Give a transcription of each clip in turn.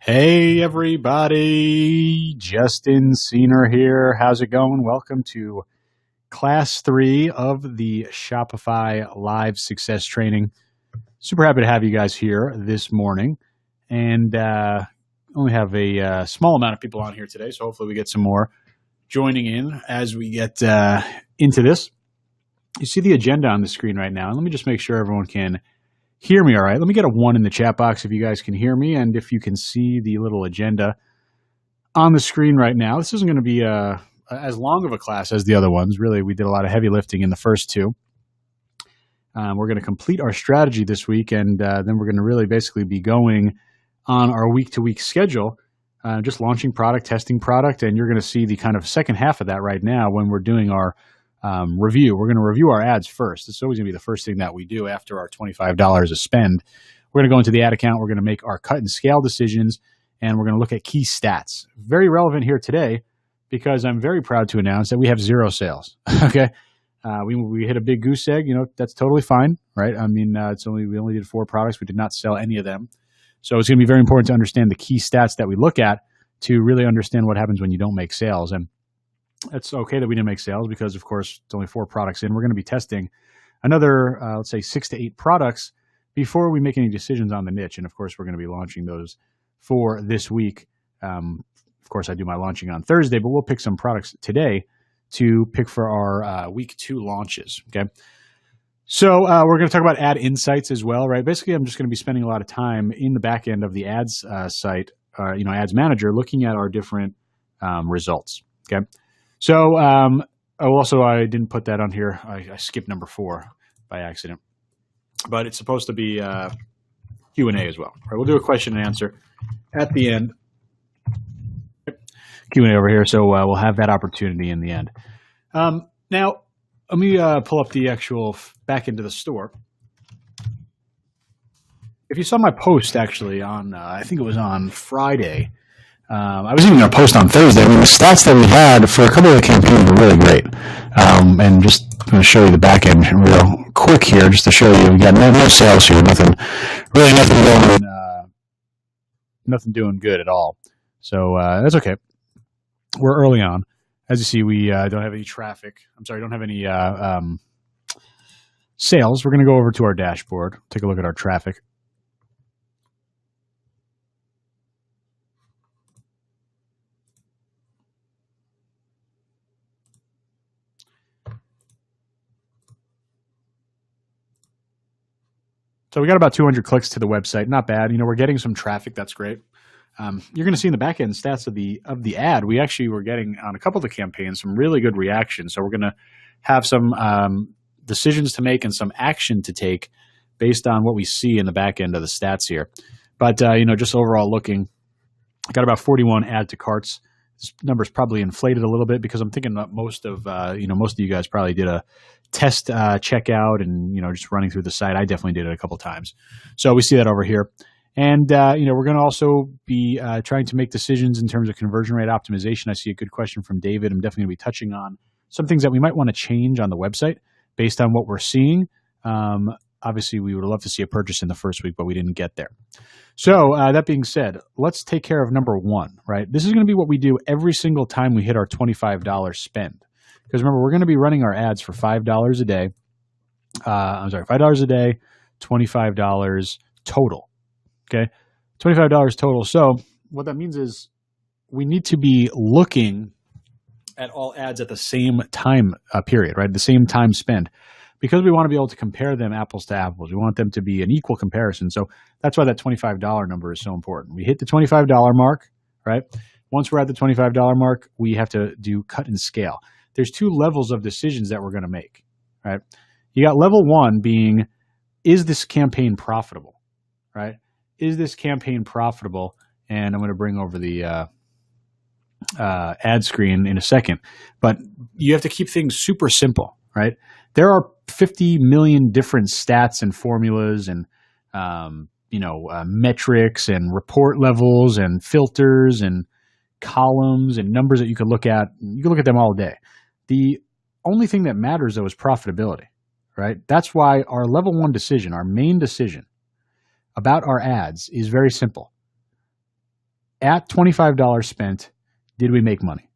Hey everybody, Justin Senior here. How's it going? Welcome to class 3 of the Shopify Live Success Training. Super happy to have you guys here this morning. And only have a small amount of people on here today, so hopefully we get some more joining in as we get into this. You see the agenda on the screen right now. And let me just make sure everyone can hear me all right. Let me get a 1 in the chat box if you guys can hear me and if you can see the little agenda on the screen right now. This isn't going to be as long of a class as the other ones. Really, we did a lot of heavy lifting in the first two. We're going to complete our strategy this week, and then we're going to really basically be going on our week-to-week schedule, just launching product, testing product, and you're going to see the kind of second half of that right now when we're doing our review. We're going to review our ads first. It's always going to be the first thing that we do after our $25 a spend. We're going to go into the ad account. We're going to make our cut and scale decisions, and we're going to look at key stats. Very relevant here today because I'm very proud to announce that we have 0 sales. Okay. We hit a big goose egg. That's totally fine, right? I mean, we only did 4 products. We did not sell any of them. So it's going to be very important to understand the key stats that we look at to really understand what happens when you don't make sales. And it's okay that we didn't make sales because, of course, it's only 4 products in. We're going to be testing another, let's say, 6 to 8 products before we make any decisions on the niche. And, of course, we're going to be launching those for this week. Of course, I do my launching on Thursday, but we'll pick some products today to pick for our week 2 launches, okay? So we're going to talk about ad insights as well, right? Basically, I'm just going to be spending a lot of time in the back end of the ads site, Ads Manager, looking at our different results, okay? So, I didn't put that on here. I skipped number 4 by accident, but it's supposed to be Q&A as well. All right, we'll do a question and answer at the end. Q&A over here, so we'll have that opportunity in the end. Now, let me pull up the actual back into the store. If you saw my post actually on, I think it was on Friday. I was even going to post on Thursday. I mean, the stats that we had for a couple of the campaigns were really great. And just going to show you the back end real quick here, just to show you. We got no sales here, nothing doing good at all. So that's okay. We're early on. As you see, we don't have any traffic. Don't have any sales. We're going to go over to our dashboard, take a look at our traffic. So we got about 200 clicks to the website. Not bad. We're getting some traffic. That's great. You're going to see in the back end stats of the ad, we actually were getting on a couple of the campaigns some really good reactions. So we're going to have some decisions to make and some action to take based on what we see in the back end of the stats here. But just overall looking, I got about 41 add to carts. This number's probably inflated a little bit because I'm thinking that most of you guys probably did a test checkout and just running through the site. I definitely did it a couple times. So we see that over here. And we're going to also be trying to make decisions in terms of conversion rate optimization. I see a good question from David. I'm definitely going to be touching on some things that we might want to change on the website based on what we're seeing. Obviously, we would love to see a purchase in the first week, but we didn't get there. So that being said, let's take care of number 1, right? This is going to be what we do every single time we hit our $25 spend. Because remember, we're going to be running our ads for $5 a day. $5 a day, $25 total. Okay, $25 total. So what that means is we need to be looking at all ads at the same time period, right? The same time spent, because we want to be able to compare them apples to apples. We want them to be an equal comparison. So that's why that $25 number is so important. We hit the $25 mark, right? Once we're at the $25 mark, we have to do cut and scale. There's 2 levels of decisions that we're going to make, right? You got level 1 being, is this campaign profitable, right? Is this campaign profitable? And I'm going to bring over the ad screen in a second. But you have to keep things super simple, right? There are 50 million different stats and formulas and metrics and report levels and filters and columns and numbers that you could look at. You can look at them all day. The only thing that matters, though, is profitability, right? That's why our level 1 decision, our main decision about our ads is very simple. at $25 spent, did we make money?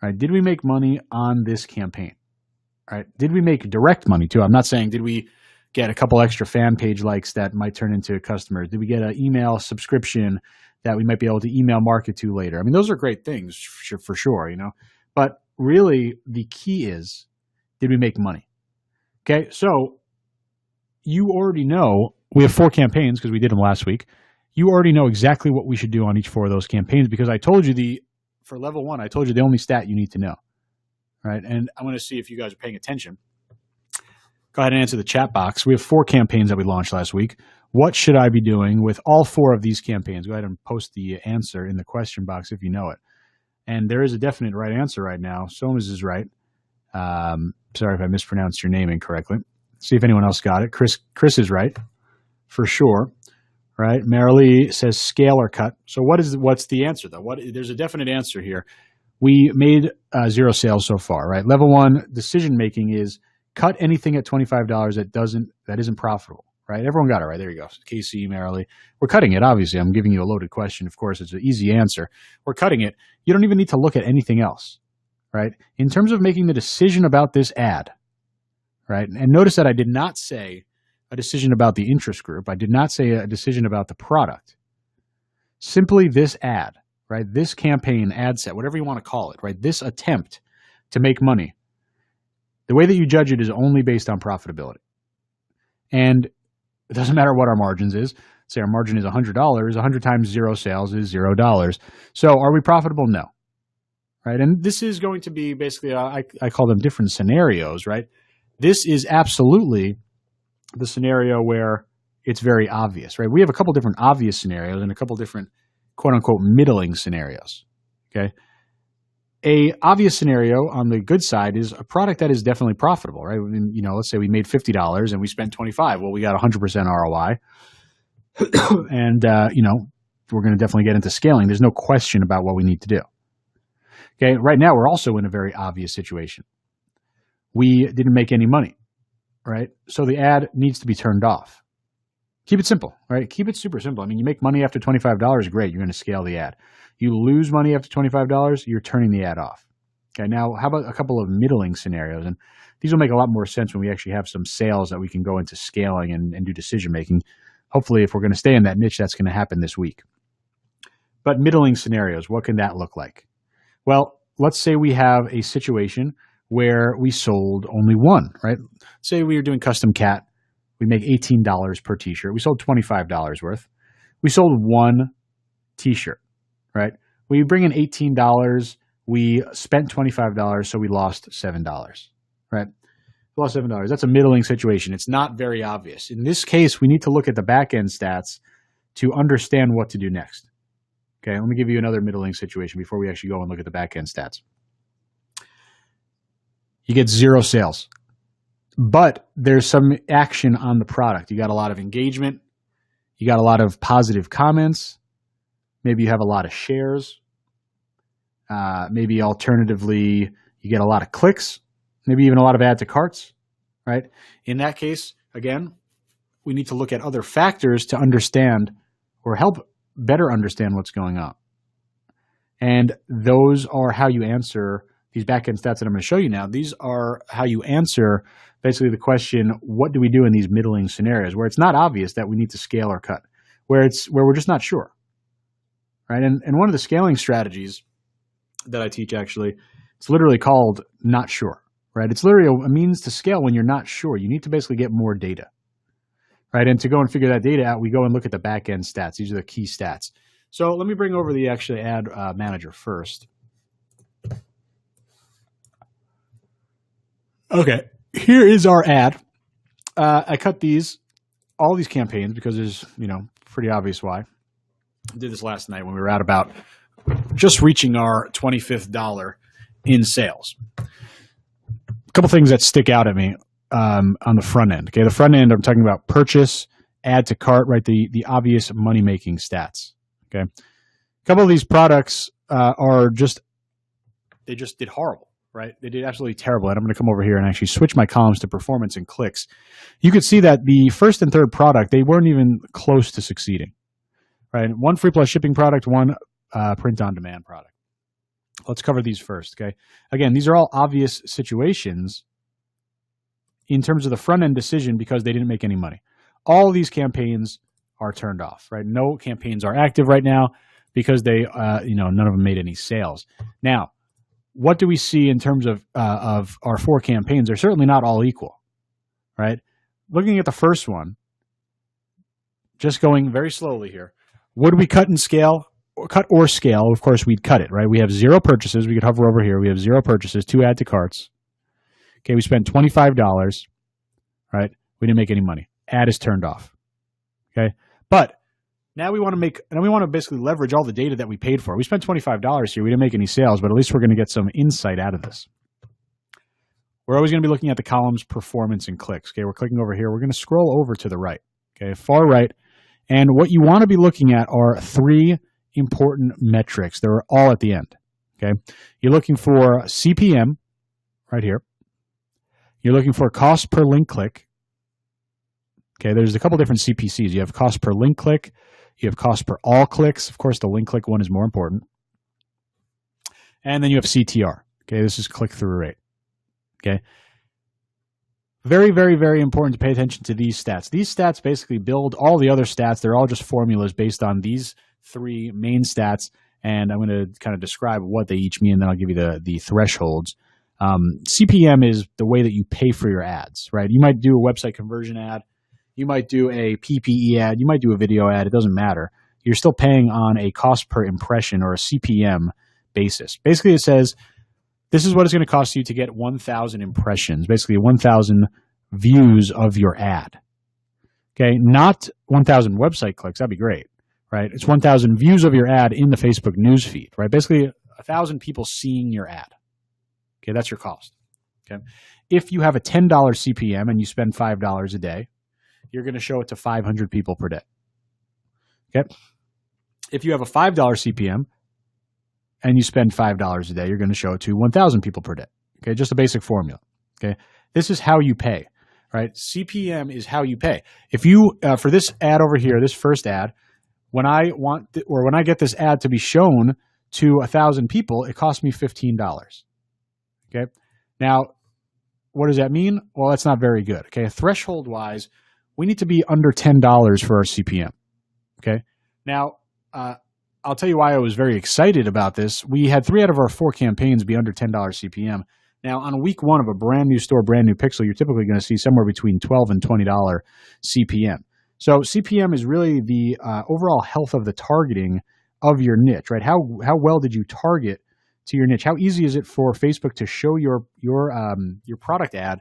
All right? Did we make money on this campaign? All right? Did we make direct money too? I'm not saying did we get a couple extra fan page likes that might turn into customers? Did we get an email subscription that we might be able to email market to later? I mean, those are great things for sure, you know. But really, the key is, did we make money? Okay, so you already know we have 4 campaigns because we did them last week. You already know exactly what we should do on each 4 of those campaigns because I told you for level 1, I told you the only stat you need to know. Right, and I'm going to see if you guys are paying attention. Go ahead and answer the chat box. We have 4 campaigns that we launched last week. What should I be doing with all 4 of these campaigns? Go ahead and post the answer in the question box if you know it. And there is a definite right answer right now. Somas is right. Sorry if I mispronounced your name incorrectly. See if anyone else got it. Chris is right, for sure. Right? Marilee says scale or cut. So what's the answer though? There's a definite answer here. We made 0 sales so far. Right? Level 1 decision making is cut anything at $25 that isn't profitable. Right? Everyone got it right. There you go. Casey, Marilee. We're cutting it, obviously. I'm giving you a loaded question. Of course, it's an easy answer. We're cutting it. You don't even need to look at anything else. Right? In terms of making the decision about this ad, right? And notice that I did not say a decision about the interest group. I did not say a decision about the product. Simply this ad, right? This campaign, ad set, whatever you want to call it, right? This attempt to make money. The way that you judge it is only based on profitability. And it doesn't matter what our margins is. Say our margin is $100. 100 times 0 sales is $0. So are we profitable? No. Right? And this is going to be basically, I call them different scenarios, right? This is absolutely the scenario where it's very obvious, right? We have a couple different obvious scenarios and a couple different quote unquote middling scenarios. Okay. A obvious scenario on the good side is a product that is definitely profitable, right? I mean, you know, let's say we made $50 and we spent $25. Well, we got 100% ROI. And, you know, we're going to definitely get into scaling. There's no question about what we need to do. Okay. Right now, we're also in a very obvious situation. We didn't make any money, right? So the ad needs to be turned off. Keep it simple, right? Keep it super simple. I mean, you make money after $25, great. You're going to scale the ad. You lose money after $25, you're turning the ad off. Okay, now how about a couple of middling scenarios? And these will make a lot more sense when we actually have some sales that we can go into scaling and do decision-making. Hopefully, if we're going to stay in that niche, that's going to happen this week. But middling scenarios, what can that look like? Well, let's say we have a situation where we sold only one, right? Say we were doing custom cat. We make $18 per t-shirt. We sold $25 worth. We sold one t-shirt, right? We bring in $18. We spent $25, so we lost $7, right? We lost $7. That's a middling situation. It's not very obvious. In this case, we need to look at the back-end stats to understand what to do next. Okay, let me give you another middling situation before we actually go and look at the back-end stats. You get 0 sales, but there's some action on the product. You got a lot of engagement. You got a lot of positive comments. Maybe you have a lot of shares. Maybe alternatively, you get a lot of clicks. Maybe even a lot of add to carts, right? In that case, again, we need to look at other factors to understand or help better understand what's going on. And those are how you answer these back-end stats that I'm going to show you now. These are how you answer basically the question, what do we do in these middling scenarios where it's not obvious that we need to scale or cut, where we're just not sure, right? And one of the scaling strategies that I teach, actually, it's literally called not sure, right? It's literally a means to scale when you're not sure. You need to basically get more data, right? And to go and figure that data out, we go and look at the back-end stats. These are the key stats. So let me bring over the actually ad manager first. Okay, here is our ad. I cut all these campaigns because there's, pretty obvious why. I did this last night when we were at about just reaching our 25th dollar in sales. A couple things that stick out at me on the front end. Okay, the front end, I'm talking about purchase, add to cart, right? The obvious money-making stats. Okay, a couple of these products they just did horrible. Right? They did absolutely terrible. And I'm going to come over here and actually switch my columns to performance and clicks. You could see that the first and third product, they weren't even close to succeeding. Right? One free plus shipping product, one print-on-demand product. Let's cover these first, okay? Again, these are all obvious situations in terms of the front-end decision because they didn't make any money. All of these campaigns are turned off, right? No campaigns are active right now because they, none of them made any sales. Now, what do we see in terms of our 4 campaigns? They're certainly not all equal, right? Looking at the first one, just going very slowly here, would we cut and scale? Cut or scale? Of course, we'd cut it, right? We have 0 purchases. We could hover over here. We have 0 purchases, 2 add to carts. Okay, we spent $25, right? We didn't make any money. Ad is turned off. Okay, but now we want to basically leverage all the data that we paid for. We spent $25 here. We didn't make any sales, but at least we're going to get some insight out of this. We're always going to be looking at the columns performance and clicks. Okay, we're clicking over here. We're going to scroll over to the right. Okay, far right. And what you want to be looking at are 3 important metrics. They're all at the end. Okay, you're looking for CPM right here. You're looking for cost per link click. Okay, there's a couple different CPCs. You have cost per link click. You have cost per all clicks. Of course, the link click one is more important. And then you have CTR. Okay, this is click-through rate. Okay. Very, very, very important to pay attention to these stats. These stats basically build all the other stats. They're all just formulas based on these 3 main stats. And I'm going to kind of describe what they each mean, and then I'll give you the thresholds. CPM is the way that you pay for your ads, right? You might do a website conversion ad. You might do a PPE ad. You might do a video ad. It doesn't matter. You're still paying on a cost per impression or a CPM basis. Basically, it says, this is what it's going to cost you to get 1,000 impressions, basically 1,000 views of your ad. Okay, not 1,000 website clicks. That'd be great, right? It's 1,000 views of your ad in the Facebook news feed, right? Basically, 1,000 people seeing your ad. Okay, that's your cost. Okay, if you have a $10 CPM and you spend $5 a day, you're going to show it to 500 people per day. Okay, if you have a $5 CPM and you spend $5 a day, you're going to show it to 1,000 people per day. Okay, just a basic formula. Okay, this is how you pay, right? CPM is how you pay. If you for this ad over here, this first ad, when I get this ad to be shown to 1,000 people, it costs me $15. Okay, now what does that mean? Well, that's not very good. Okay, threshold wise, we need to be under $10 for our CPM. Okay, now I'll tell you why I was very excited about this. We had 3 out of our 4 campaigns be under $10 CPM. Now, on week 1 of a brand new store, brand new pixel, you're typically going to see somewhere between $12 and $20 CPM. So CPM is really the overall health of the targeting of your niche, right? How well did you target to your niche? How easy is it for Facebook to show your product ad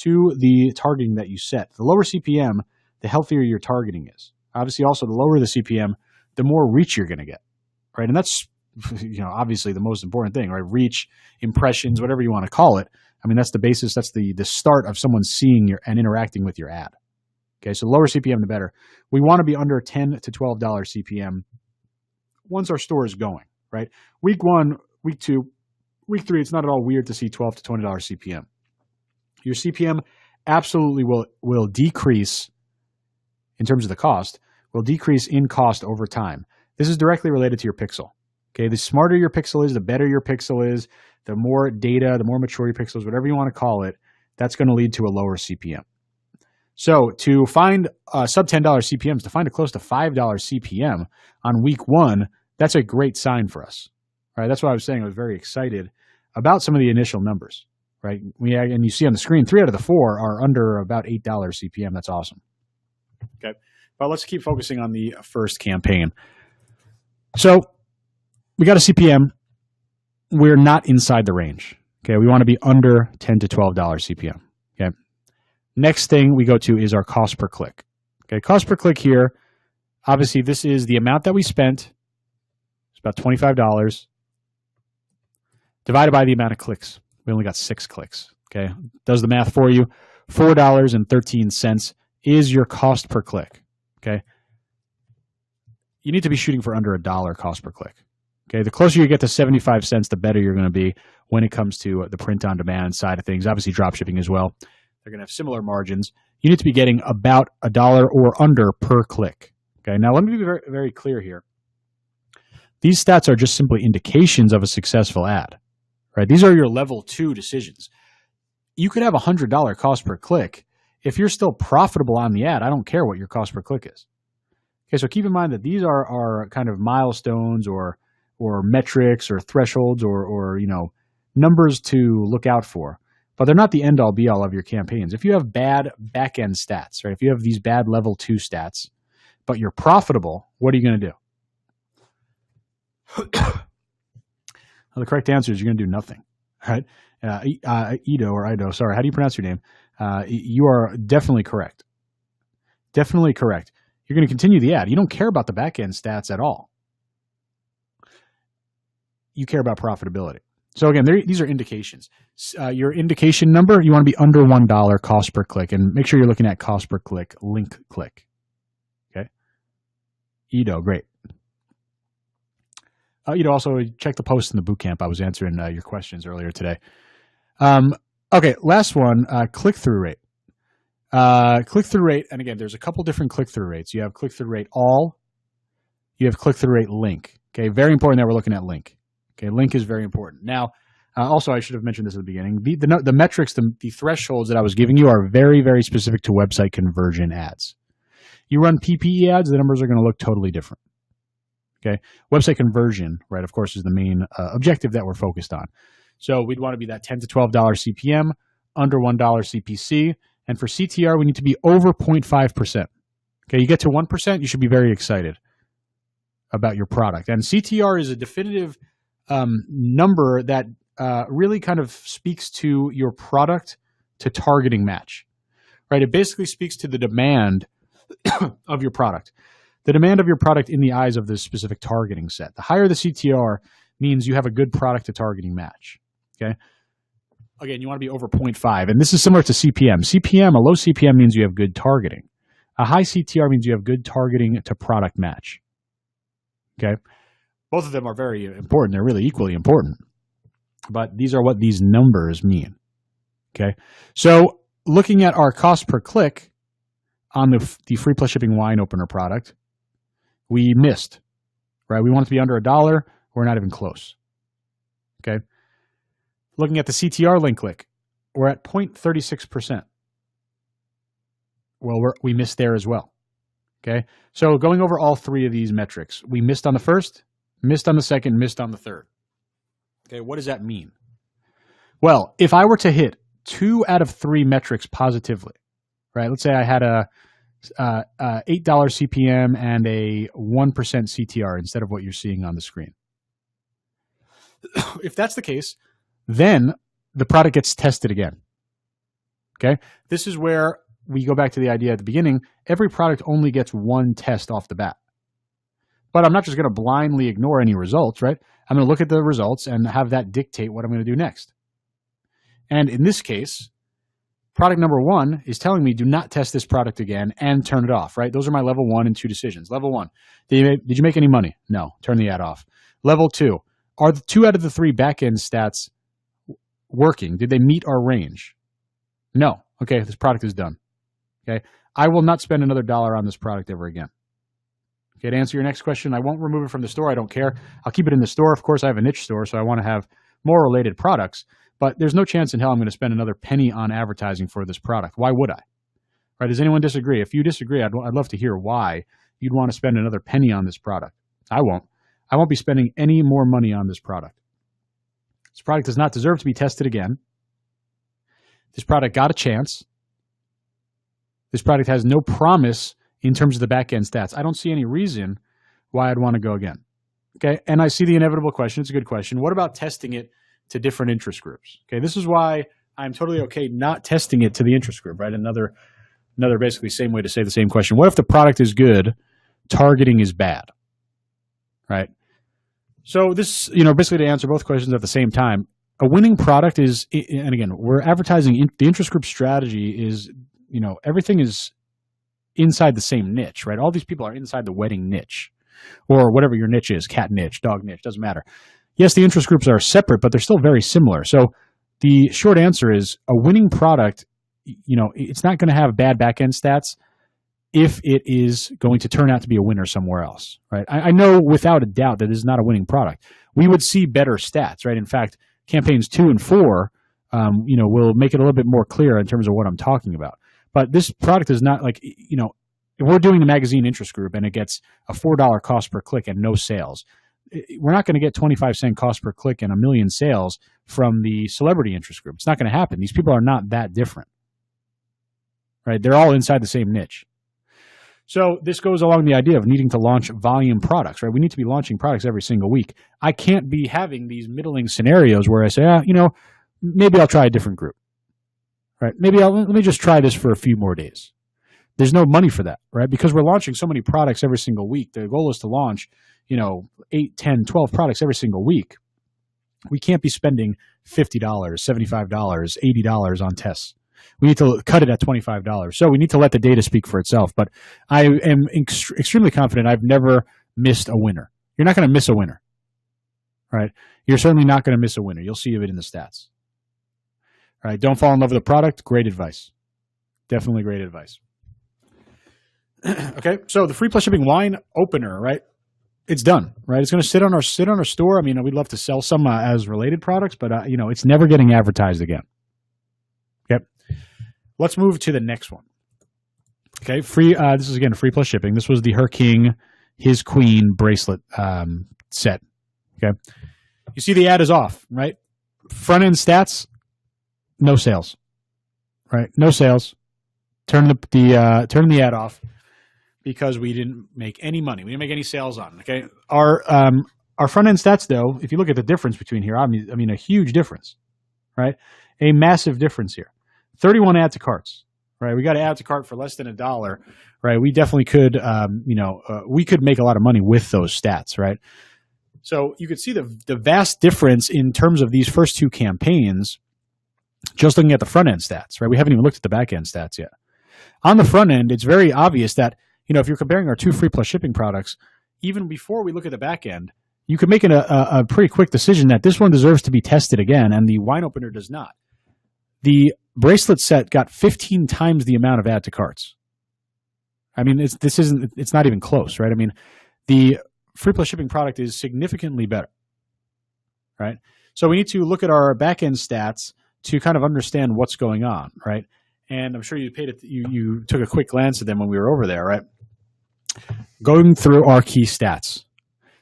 to the targeting that you set? The lower CPM, the healthier your targeting is. Obviously, also the lower the CPM, the more reach you're going to get, right? And that's, obviously the most important thing, right? Reach, impressions, whatever you want to call it. I mean, that's the basis. That's the start of someone seeing and interacting with your ad. Okay, so lower CPM, the better. We want to be under $10 to $12 CPM once our store is going, right? Week 1, week 2, week 3, it's not at all weird to see $12 to $20 CPM. Your CPM absolutely will decrease in terms of the cost, will decrease in cost over time. This is directly related to your pixel. Okay, the smarter your pixel is, the better your pixel is, the more data, the more mature your pixel is, whatever you want to call it, that's going to lead to a lower CPM. So to find sub $10 CPMs, to find a close to $5 CPM on week 1, that's a great sign for us. All right, that's why I was saying I was very excited about some of the initial numbers. Right, and you see on the screen, 3 out of the 4 are under about $8 CPM. That's awesome. Okay, but let's keep focusing on the first campaign. So we got a CPM. We're not inside the range. Okay, we want to be under $10 to $12 CPM. Okay, next thing we go to is our cost per click. Okay, cost per click here. Obviously, this is the amount that we spent. It's about $25 divided by the amount of clicks. We only got 6 clicks. Okay, does the math for you. $4.13 is your cost per click. Okay, you need to be shooting for under $1 cost per click. Okay, the closer you get to 75 cents, the better you're going to be when it comes to the print-on-demand side of things. Obviously, drop shipping as well. They're going to have similar margins. You need to be getting about $1 or under per click. Okay, now let me be very, very clear here. These stats are just simply indications of a successful ad, right? These are your level 2 decisions. You could have $100 cost per click. If you're still profitable on the ad, I don't care what your cost per click is. Okay, so keep in mind that these are kind of milestones or metrics or thresholds or numbers to look out for, but they're not the end all be all of your campaigns. If you have bad back end stats, right? If you have these bad level 2 stats, but you're profitable, what are you going to do? Well, the correct answer is you're going to do nothing, right? Ido, sorry. How do you pronounce your name? You are definitely correct. Definitely correct. You're going to continue the ad. You don't care about the back end stats at all. You care about profitability. So again, these are indications. Your indication number, you want to be under $1 cost per click, and make sure you're looking at cost per click, link click. Okay. Ido, great. Also check the post in the boot camp. I was answering your questions earlier today. Okay, last one, click-through rate. Click-through rate, and again, there's a couple different click-through rates. You have click-through rate all, you have click-through rate link. Okay, very important that we're looking at link. Okay, link is very important. Now, also, I should have mentioned this at the beginning. The metrics, the thresholds that I was giving you are very, very specific to website conversion ads. You run PPE ads, the numbers are going to look totally different. Okay, website conversion, right, of course, is the main objective that we're focused on. So we'd want to be that $10 to $12 CPM, under $1 CPC, and for CTR, we need to be over 0.5%. Okay, you get to 1%, you should be very excited about your product. And CTR is a definitive number that really kind of speaks to your product to targeting match, right? It basically speaks to the demand of your product. The demand of your product in the eyes of this specific targeting set. The higher the CTR means you have a good product to targeting match. Okay. Again, you want to be over 0.5. And this is similar to CPM. CPM, a low CPM means you have good targeting. A high CTR means you have good targeting to product match. Okay. Both of them are very important. They're really equally important. But these are what these numbers mean. Okay. So looking at our cost per click on the free plus shipping wine opener product, we missed, right? We want it to be under $1. We're not even close. Okay. Looking at the CTR link click, we're at 0.36%. Well, we missed there as well. Okay. So going over all three of these metrics, we missed on the first, missed on the second, missed on the third. Okay. What does that mean? Well, if I were to hit 2 out of 3 metrics positively, right? Let's say I had a $8 CPM and a 1% CTR instead of what you're seeing on the screen. If that's the case, then the product gets tested again. Okay. This is where we go back to the idea at the beginning. Every product only gets one test off the bat. But I'm not just going to blindly ignore any results, right? I'm going to look at the results and have that dictate what I'm going to do next. And in this case, product number 1 is telling me do not test this product again and turn it off, right? Those are my level 1 and 2 decisions. Level 1, did you make any money? No, turn the ad off. Level 2, are the 2 out of the 3 back-end stats working? Did they meet our range? No. Okay, this product is done. Okay, I will not spend another $1 on this product ever again. Okay, to answer your next question, I won't remove it from the store. I don't care. I'll keep it in the store. Of course, I have a niche store, so I want to have more related products, but there's no chance in hell I'm going to spend another penny on advertising for this product. Why would I? Right? Does anyone disagree? If you disagree, I'd love to hear why you'd want to spend another penny on this product. I won't. I won't be spending any more money on this product. This product does not deserve to be tested again. This product got a chance. This product has no promise in terms of the back-end stats. I don't see any reason why I'd want to go again. Okay, and I see the inevitable question. It's a good question. What about testing it to different interest groups? Okay, this is why I'm totally okay not testing it to the interest group, right? Another basically same way to say the same question. What if the product is good, targeting is bad, right? So this, basically to answer both questions at the same time, a winning product is, and again, we're advertising, the interest group strategy is, everything is inside the same niche, right? All these people are inside the wedding niche or whatever your niche is, cat niche, dog niche, doesn't matter. Yes, the interest groups are separate, but they're still very similar. So the short answer is a winning product, it's not going to have bad back-end stats if it is going to turn out to be a winner somewhere else, right? I know without a doubt that this is not a winning product. We would see better stats, right? In fact, campaigns 2 and 4, will make it a little bit more clear in terms of what I'm talking about. But this product is not like, if we're doing the magazine interest group and it gets a $4 cost per click and no sales, we're not going to get 25-cent cost per click and 1 million sales from the celebrity interest group. It's not going to happen. These people are not that different, right? They're all inside the same niche. So this goes along the idea of needing to launch volume products, right? We need to be launching products every single week. I can't be having these middling scenarios where I say, maybe I'll try a different group, right? Let me just try this for a few more days. There's no money for that, right? Because we're launching so many products every single week. The goal is to launch, 8, 10, 12 products every single week. We can't be spending $50, $75, $80 on tests. We need to cut it at $25. So we need to let the data speak for itself. But I am extremely confident I've never missed a winner. You're not going to miss a winner, right? You're certainly not going to miss a winner. You'll see it in the stats. All right, don't fall in love with the product. Great advice. Definitely great advice. Okay, so the free plus shipping wine opener, right? It's done, right? It's going to sit on our store. I mean, we'd love to sell some as related products, but it's never getting advertised again. Okay, let's move to the next one. Okay, free. This is again free plus shipping. This was the Her King, His Queen bracelet set. Okay, you see the ad is off, right? Front end stats, no sales, right? No sales. Turn the ad off. Because we didn't make any money. We didn't make any sales on it, okay? Our front-end stats, though, if you look at the difference between here, I mean a huge difference, right? A massive difference here. 31 add to carts, right? We got to add to cart for less than $1, right? We definitely could, we could make a lot of money with those stats, right? So you could see the vast difference in terms of these first two campaigns just looking at the front-end stats, right? We haven't even looked at the back-end stats yet. On the front end, it's very obvious that if you're comparing our two free plus shipping products, even before we look at the back end, you can make a pretty quick decision that this one deserves to be tested again, and the wine opener does not. The bracelet set got 15 times the amount of add to carts. I mean, it's not even close, right? I mean, the free plus shipping product is significantly better, right? So we need to look at our back end stats to kind of understand what's going on, right? And I'm sure you took a quick glance at them when we were over there, right? Going through our key stats.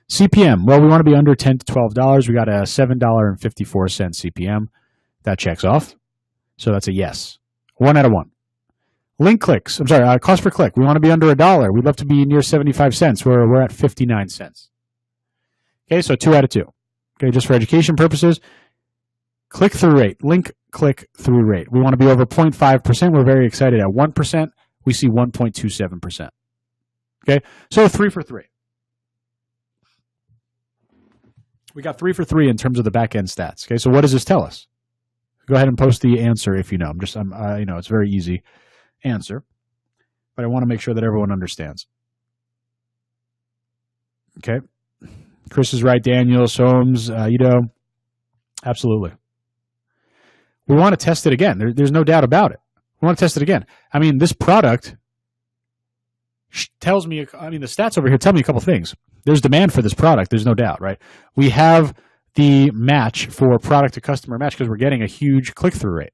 CPM, well, we want to be under $10 to $12. We got a $7.54 CPM. That checks off. So that's a yes. 1 out of 1. Link clicks, cost per click. We want to be under $1. We'd love to be near 75 cents. We're at 59 cents. Okay, so 2 out of 2. Okay, just for education purposes. Click-through rate, link click-through rate. We want to be over 0.5%. We're very excited at 1%. We see 1.27%. Okay, so 3 for 3. We got 3 for 3 in terms of the back end stats. Okay, so what does this tell us? Go ahead and post the answer if you know. It's very easy answer, but I want to make sure that everyone understands. Okay, Chris is right. Daniel, Soames, absolutely. We want to test it again. There's no doubt about it. We want to test it again. I mean, this product tells me, the stats over here tell me a couple things. There's demand for this product. There's no doubt, right? We have the match for product to customer match because we're getting a huge click-through rate.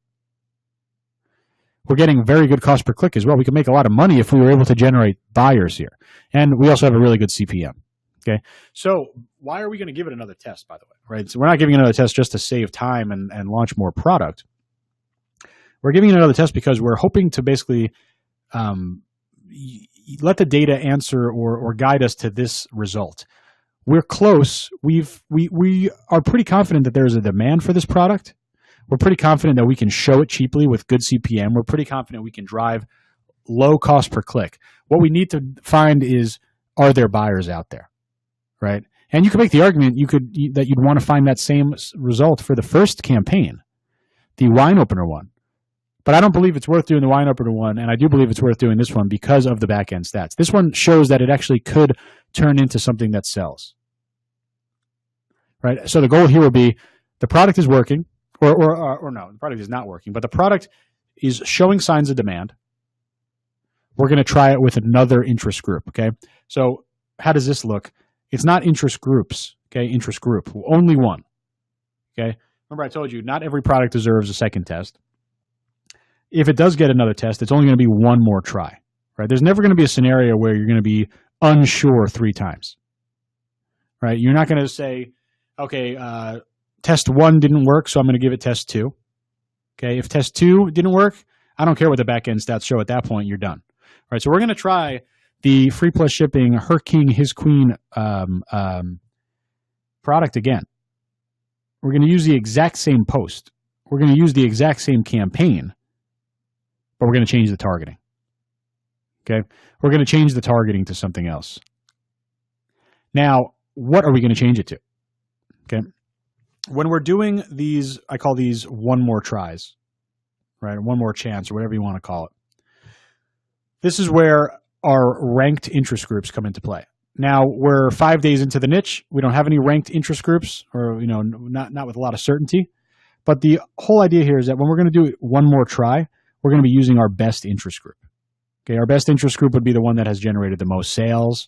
We're getting very good cost per click as well. We can make a lot of money if we were able to generate buyers here. And we also have a really good CPM. Okay, so why are we going to give it another test, by the way, right? So we're not giving another test just to save time and launch more product. We're giving it another test because we're hoping to basically let the data answer or guide us to this result. We're close. We are pretty confident that there's a demand for this product. We're pretty confident that we can show it cheaply with good CPM. We're pretty confident we can drive low cost per click. What we need to find is, are there buyers out there, right? And you can make the argument that you'd want to find that same result for the first campaign, the wine opener one. But I don't believe it's worth doing the wine opener one, and I do believe it's worth doing this one because of the back-end stats. This one shows that it actually could turn into something that sells, right? So the goal here will be the product is working, or no, the product is not working, but the product is showing signs of demand. we're going to try it with another interest group, okay? So how does this look? It's not interest groups, okay? Interest group, only one, okay? Remember I told you not every product deserves a second test. If it does get another test, it's only going to be one more try, right? There's never going to be a scenario where you're going to be unsure 3 times, right? You're not going to say, okay, test 1 didn't work, so I'm going to give it test 2. Okay, if test 2 didn't work, I don't care what the back-end stats show at that point, you're done. All right, so we're going to try the free plus shipping Her King, His Queen product again. We're going to use the exact same post. We're going to use the exact same campaign, but we're going to change the targeting. Okay, we're going to change the targeting to something else. Now, what are we going to change it to? Okay, when we're doing these, I call these one more tries, right? One more chance, or whatever you want to call it. This is where our ranked interest groups come into play. Now, we're 5 days into the niche. We don't have any ranked interest groups, or not with a lot of certainty. But the whole idea here is that when we're going to do one more try, we're going to be using our best interest group. Okay, our best interest group would be the one that has generated the most sales.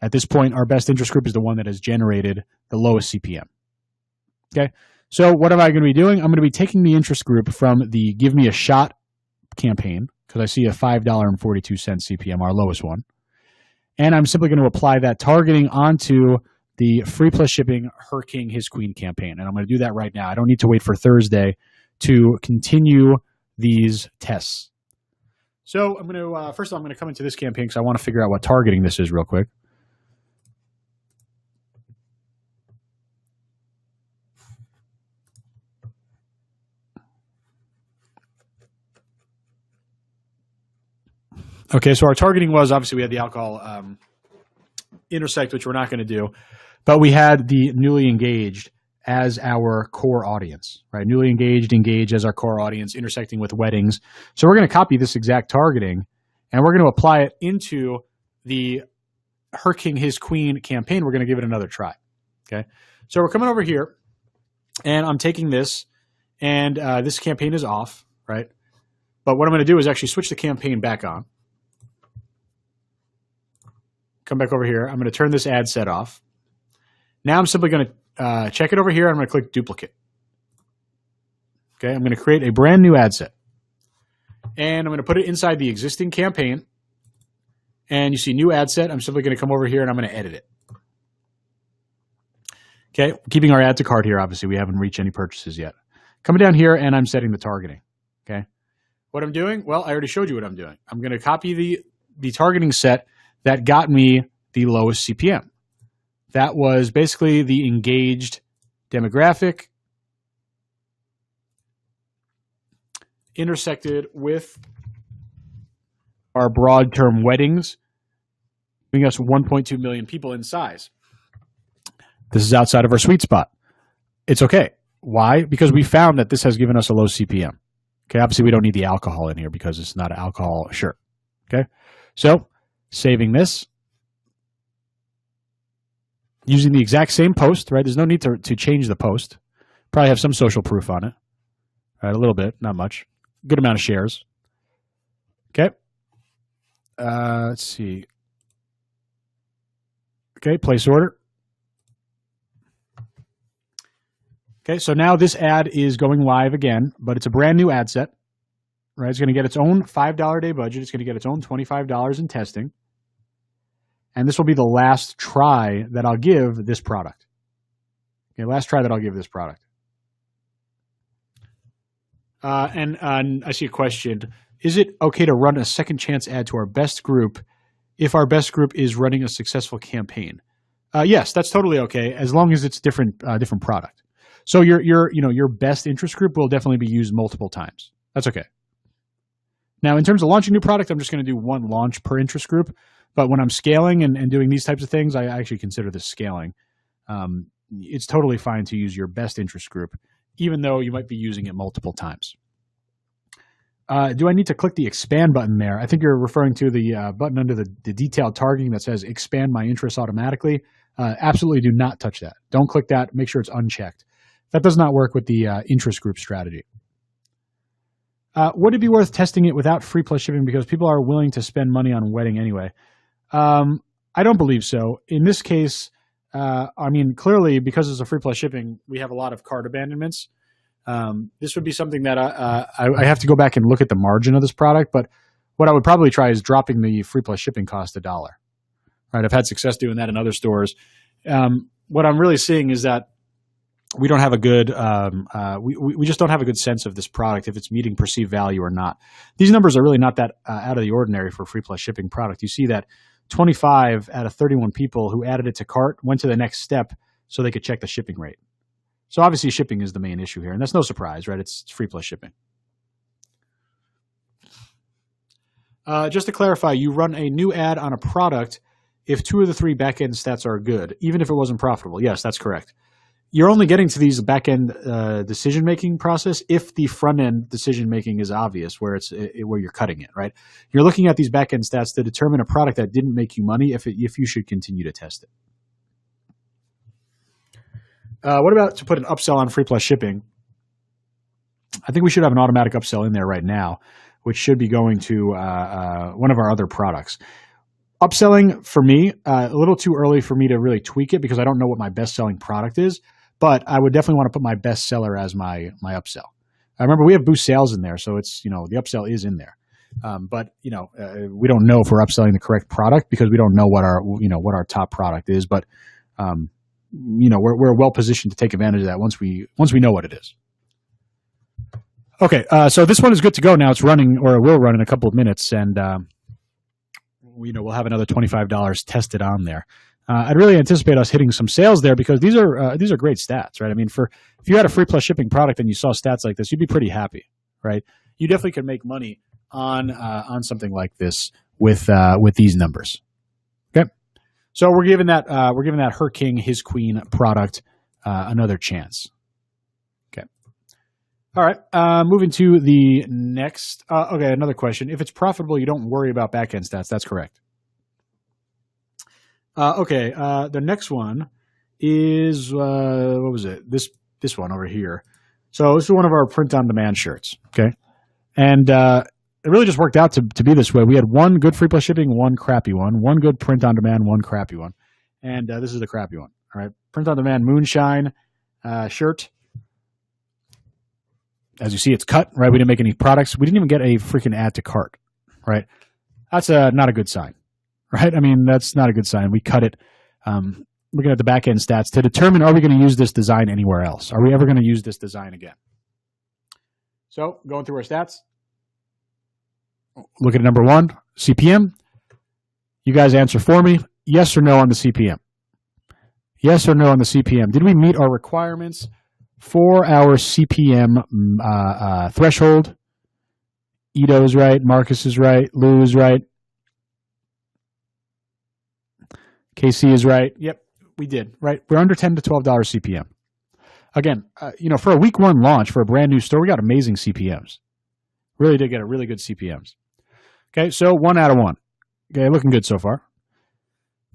At this point, our best interest group is the one that has generated the lowest CPM. Okay, so what am I going to be doing? I'm going to be taking the interest group from the Give Me a Shot campaign, because I see a $5.42 CPM, our lowest one. And I'm simply going to apply that targeting onto the free plus shipping Her King, His Queen campaign. And I'm going to do that right now. I don't need to wait for Thursday to continue these tests. So I'm going to, first of all, I'm going to come into this campaign because I want to figure out what targeting this is real quick. Okay, so our targeting was, obviously we had the alcohol intersect, which we're not going to do, but we had the newly engaged as our core audience, right? Newly engaged as our core audience, intersecting with weddings. So we're going to copy this exact targeting, and we're going to apply it into the Her King, His Queen campaign. We're going to give it another try, okay? So we're coming over here, and I'm taking this, and this campaign is off, right? But what I'm going to do is actually switch the campaign back on. Come back over here. I'm going to turn this ad set off. Now I'm simply going to check it over here. I'm going to click duplicate. Okay, I'm going to create a brand new ad set. And I'm going to put it inside the existing campaign. And you see new ad set. I'm simply going to come over here and I'm going to edit it. Okay, keeping our add to cart here, obviously. We haven't reached any purchases yet. Coming down here and I'm setting the targeting. Okay, what I'm doing? Well, I already showed you what I'm doing. I'm going to copy the targeting set that got me the lowest CPM. That was basically the engaged demographic intersected with our broad term weddings, giving us 1.2 million people in size. This is outside of our sweet spot. It's okay. Why? Because we found that this has given us a low CPM. Okay, obviously we don't need the alcohol in here because it's not an alcohol shirt. Okay, so saving this, using the exact same post, right? There's no need to change the post. Probably have some social proof on it, right? A little bit, not much. Good amount of shares. Okay. Let's see. Okay, place order. Okay, so now this ad is going live again, but it's a brand new ad set. Right, it's going to get its own $5 a day budget. It's going to get its own $25 in testing. And this will be the last try that I'll give this product. Okay, last try that I'll give this product. And I see a question. Is it okay to run a second chance ad to our best group if our best group is running a successful campaign? Yes, that's totally okay, as long as it's different product. So your best interest group will definitely be used multiple times. That's okay. Now, in terms of launching a new product, I'm just going to do one launch per interest group. But when I'm scaling and doing these types of things, I actually consider this scaling. It's totally fine to use your best interest group, even though you might be using it multiple times. Do I need to click the expand button there? I think you're referring to the button under the detailed targeting that says expand my interests automatically. Absolutely do not touch that. Don't click that. Make sure it's unchecked. That does not work with the interest group strategy. Would it be worth testing it without free plus shipping because people are willing to spend money on wedding anyway? I don't believe so. In this case, I mean, clearly because it's a free plus shipping, we have a lot of cart abandonments. This would be something that I have to go back and look at the margin of this product, but what I would probably try is dropping the free plus shipping cost $1. Right? I've had success doing that in other stores. What I'm really seeing is that we don't have a good we just don't have a good sense of this product, if it's meeting perceived value or not. These numbers are really not that out of the ordinary for a free plus shipping product. You see that 25 out of 31 people who added it to cart went to the next step so they could check the shipping rate. So obviously shipping is the main issue here, and that's no surprise, right? It's free plus shipping. Just to clarify, you run a new ad on a product if 2 of the 3 back-end stats are good, even if it wasn't profitable. Yes, that's correct. You're only getting to these back-end decision-making process if the front-end decision-making is obvious, where where you're cutting it, right? You're looking at these back-end stats to determine a product that didn't make you money if you should continue to test it. What about to put an upsell on free plus shipping? I think we should have an automatic upsell in there right now, which should be going to one of our other products. Upselling, for me, a little too early for me to really tweak it because I don't know what my best-selling product is, but I would definitely want to put my best seller as my upsell. I remember we have boost sales in there, so it's, the upsell is in there. But we don't know if we're upselling the correct product because we don't know what our top product is, but we're well positioned to take advantage of that once we know what it is. Okay, so this one is good to go now. It's running, or it will run in a couple of minutes, and we'll have another $25 tested on there. I'd really anticipate us hitting some sales there because these are great stats, right? I mean, if you had a free plus shipping product and you saw stats like this, you'd be pretty happy, right? You definitely could make money on something like this with these numbers. Okay, so we're giving that Her King His Queen product another chance. Okay, all right. Moving to the next. Okay, another question. If it's profitable, you don't worry about back end stats. That's correct. Okay, the next one is what was it? This one over here. So this is one of our print-on-demand shirts. Okay, and it really just worked out to be this way. We had one good free plus shipping, one crappy one good print-on-demand, one crappy one, and this is the crappy one. All right, print-on-demand moonshine shirt. As you see, it's cut. Right, we didn't make any products. We didn't even get a freaking add to cart. Right, that's not a good sign. Right? I mean, that's not a good sign. We cut it. Looking at the back-end stats to determine, are we going to use this design anywhere else? Are we ever going to use this design again? So, going through our stats. Look at number 1, CPM. You guys answer for me. Yes or no on the CPM? Yes or no on the CPM? Did we meet our requirements for our CPM threshold? Ito's right. Marcus is right. Lou is right. KC is right. Yep, we did. Right, we're under $10 to $12 CPM. Again, for a week 1 launch for a brand new store, we got amazing CPMs. Really did get a really good CPMs. Okay, so 1 out of 1. Okay, looking good so far.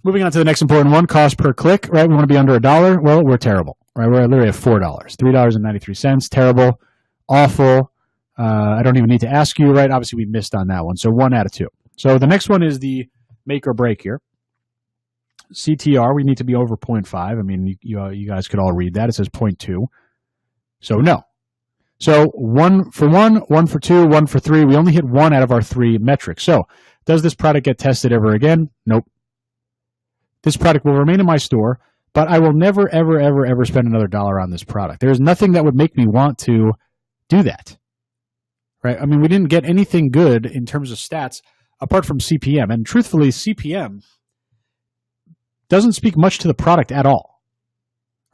Moving on to the next important one, cost per click. Right, we want to be under $1. Well, we're terrible. Right, we're literally at $4, $3.93. Terrible, awful. I don't even need to ask you. Right, obviously we missed on that one. So 1 out of 2. So the next one is the make or break here. CTR, we need to be over 0.5. I mean, you guys could all read that. It says 0.2. So no. So 1 for 1, 1 for 2, 1 for 3. We only hit 1 out of our 3 metrics. So does this product get tested ever again? Nope. This product will remain in my store, but I will never, ever, ever, ever spend another dollar on this product. There's nothing that would make me want to do that. Right? I mean, we didn't get anything good in terms of stats apart from CPM. And truthfully, CPM doesn't speak much to the product at all,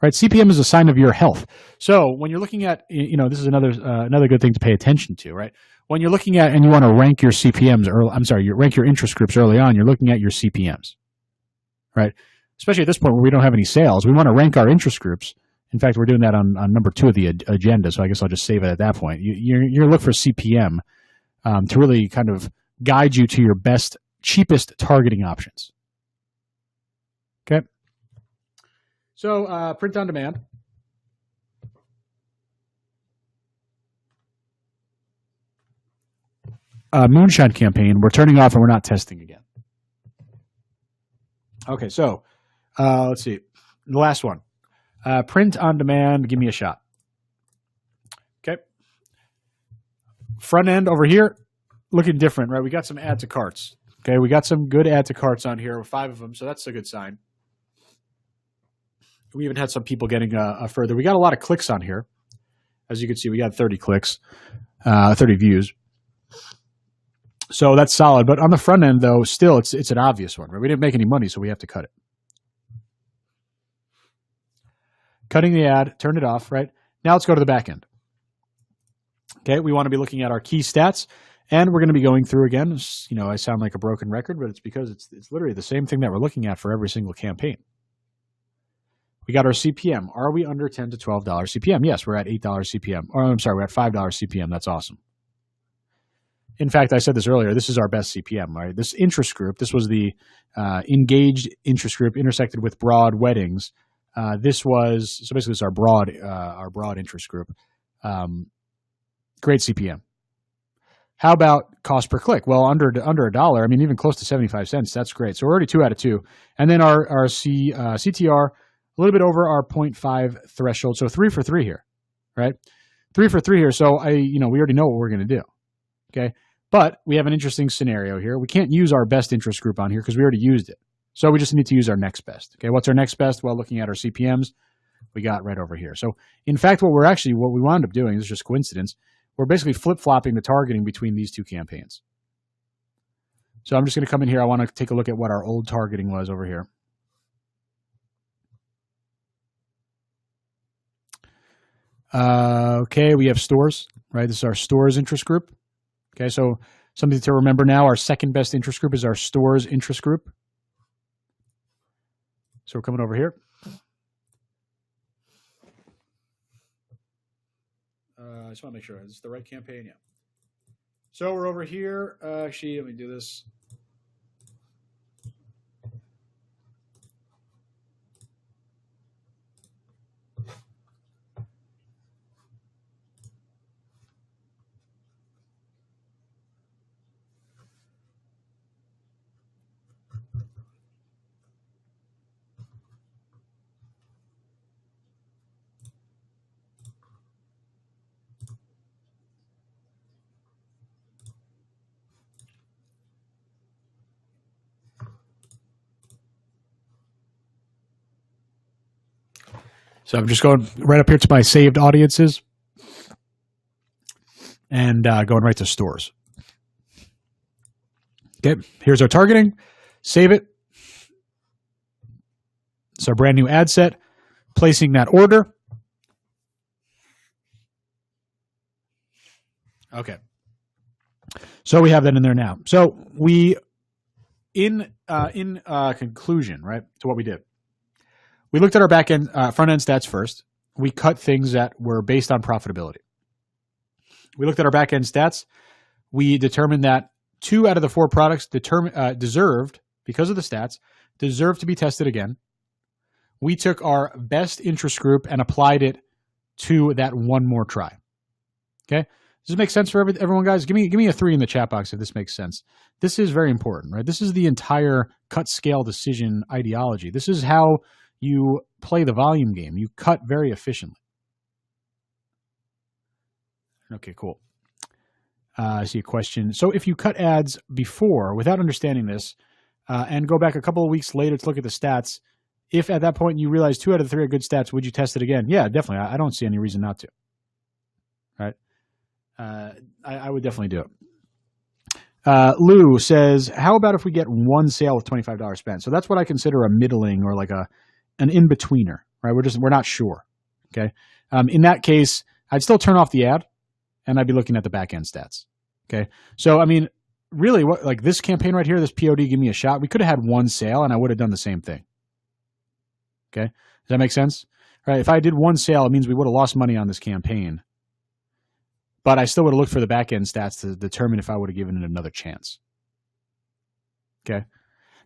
right? CPM is a sign of your health. So when you're looking at, this is another good thing to pay attention to, right? When you're looking at and you want to rank your CPMs, rank your interest groups early on, you're looking at your CPMs, right? Especially at this point where we don't have any sales, we want to rank our interest groups. In fact, we're doing that on number 2 of the agenda, so I guess I'll just save it at that point. You're look for CPM to really kind of guide you to your best, cheapest targeting options. Okay. So print on demand. moonshine campaign, we're turning off and we're not testing again. Okay, so let's see. The last one. Print on demand, give me a shot. Okay. Front end over here, looking different, right? We got some add to carts. Okay, we got some good add to carts on here, 5 of them, so that's a good sign. We even had some people getting further. We got a lot of clicks on here. As you can see, we got 30 clicks, 30 views. So that's solid. But on the front end, though, still it's an obvious one, right? We didn't make any money, so we have to cut it. Cutting the ad, turn it off, right? Now let's go to the back end. Okay, we want to be looking at our key stats, and we're going to be going through again. You know, I sound like a broken record, but it's because it's literally the same thing that we're looking at for every single campaign. We got our CPM. Are we under $10 to $12 CPM? Yes, we're at $8 CPM. Or I'm sorry, we're at $5 CPM. That's awesome. In fact, I said this earlier, this is our best CPM, right? This interest group, this was the engaged interest group intersected with broad weddings. This was, so basically this is our broad interest group. Great CPM. How about cost per click? Well, under $1, I mean, even close to 75 cents, that's great. So we're already 2 out of 2. And then our CTR, a little bit over our 0.5 threshold. So 3 for 3 here, right? 3 for 3 here. So we already know what we're going to do. Okay. But we have an interesting scenario here. We can't use our best interest group on here because we already used it. So we just need to use our next best. Okay. What's our next best? Well, looking at our CPMs, we got right over here. So in fact, what we wound up doing, this is just coincidence. We're basically flip-flopping the targeting between these two campaigns. So I'm just going to come in here. I want to take a look at what our old targeting was over here. Okay, we have stores, right? This is our stores interest group. Okay, so something to remember now, our second best interest group is our stores interest group. So we're coming over here. I just want to make sure. Is this the right campaign? Yeah. So we're over here. Actually, let me do this. So I'm just going right up here to my saved audiences and going right to stores. Okay, here's our targeting. Save it. It's our brand new ad set. Placing that order. Okay. So we have that in there now. So we, in conclusion, right, to what we did. We looked at our back end, front end stats first. We cut things that were based on profitability. We looked at our back end stats. We determined that 2 out of the 4 products deserved, because of the stats, deserved to be tested again. We took our best interest group and applied it to that one more try. Okay, does it make sense for everyone, guys? Give me a 3 in the chat box if this makes sense. This is very important, right? This is the entire cut scale decision ideology. This is how you play the volume game. You cut very efficiently. Okay, cool. I see a question. So if you cut ads before, without understanding this, and go back a couple of weeks later to look at the stats, if at that point you realize 2 out of the 3 are good stats, would you test it again? Yeah, definitely. I don't see any reason not to. Right? I would definitely do it. Lou says, how about if we get one sale with $25 spent? So that's what I consider a middling or like an in-betweener, right? We're not sure. Okay. In that case, I'd still turn off the ad and I'd be looking at the back end stats. Okay. So, I mean, really like this campaign right here, this POD, give me a shot. We could have had one sale and I would have done the same thing. Okay. Does that make sense? Right. If I did one sale, it means we would have lost money on this campaign, but I still would have looked for the back end stats to determine if I would have given it another chance. Okay.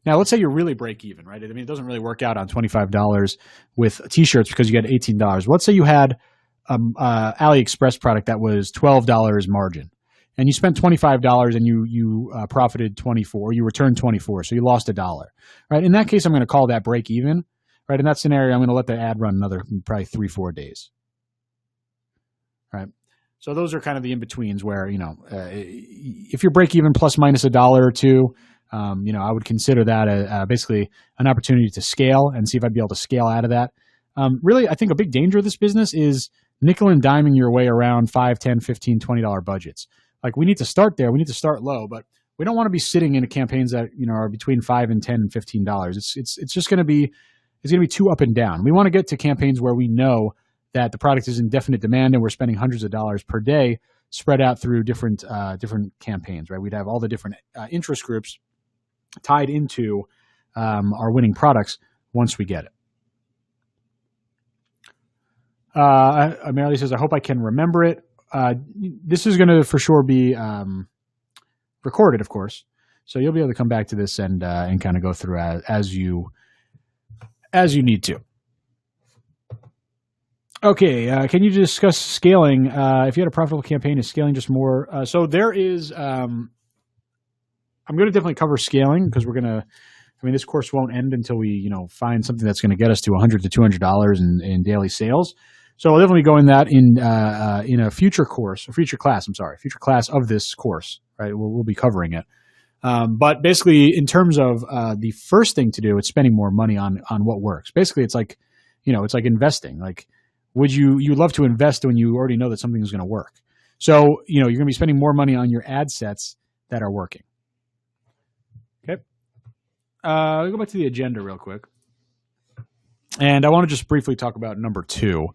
Now, let's say you really break even, right? I mean, it doesn't really work out on $25 with T-shirts because you get $18. Let's say you had AliExpress product that was $12 margin. and you spent $25 and you profited 24, you returned 24, so you lost $1, right? In that case, I'm going to call that break even, right? In that scenario, I'm going to let the ad run another probably 3-4 days, right? So those are kind of the in-betweens where, if you're break even plus minus $1 or $2, I would consider that basically an opportunity to scale and see if I'd be able to scale out of that. Really, I think a big danger of this business is nickel and diming your way around $5, $10, $15, $20 budgets. Like, we need to start there. We need to start low, but we don't want to be sitting in campaigns that, are between $5 and $10 and $15. It's just going to be, too up and down. We want to get to campaigns where we know that the product is in definite demand and we're spending hundreds of dollars per day spread out through different campaigns, right? We'd have all the different interest groups tied into our winning products once we get it. Marilee says, I hope I can remember it. This is going to for sure be recorded, of course. So you'll be able to come back to this and kind of go through as you need to. Okay, can you discuss scaling? If you had a profitable campaign, is scaling just more? So there is, I'm going to definitely cover scaling because this course won't end until we, find something that's going to get us to $100 to $200 in daily sales. So I'll definitely go in that in a future class of this course, right? We'll be covering it. But basically, in terms of the first thing to do, it's spending more money on what works. Basically, it's like, it's like investing. Like, you love to invest when you already know that something is going to work. So, you're going to be spending more money on your ad sets that are working. Okay. I'll go back to the agenda real quick. And I want to just briefly talk about number 2,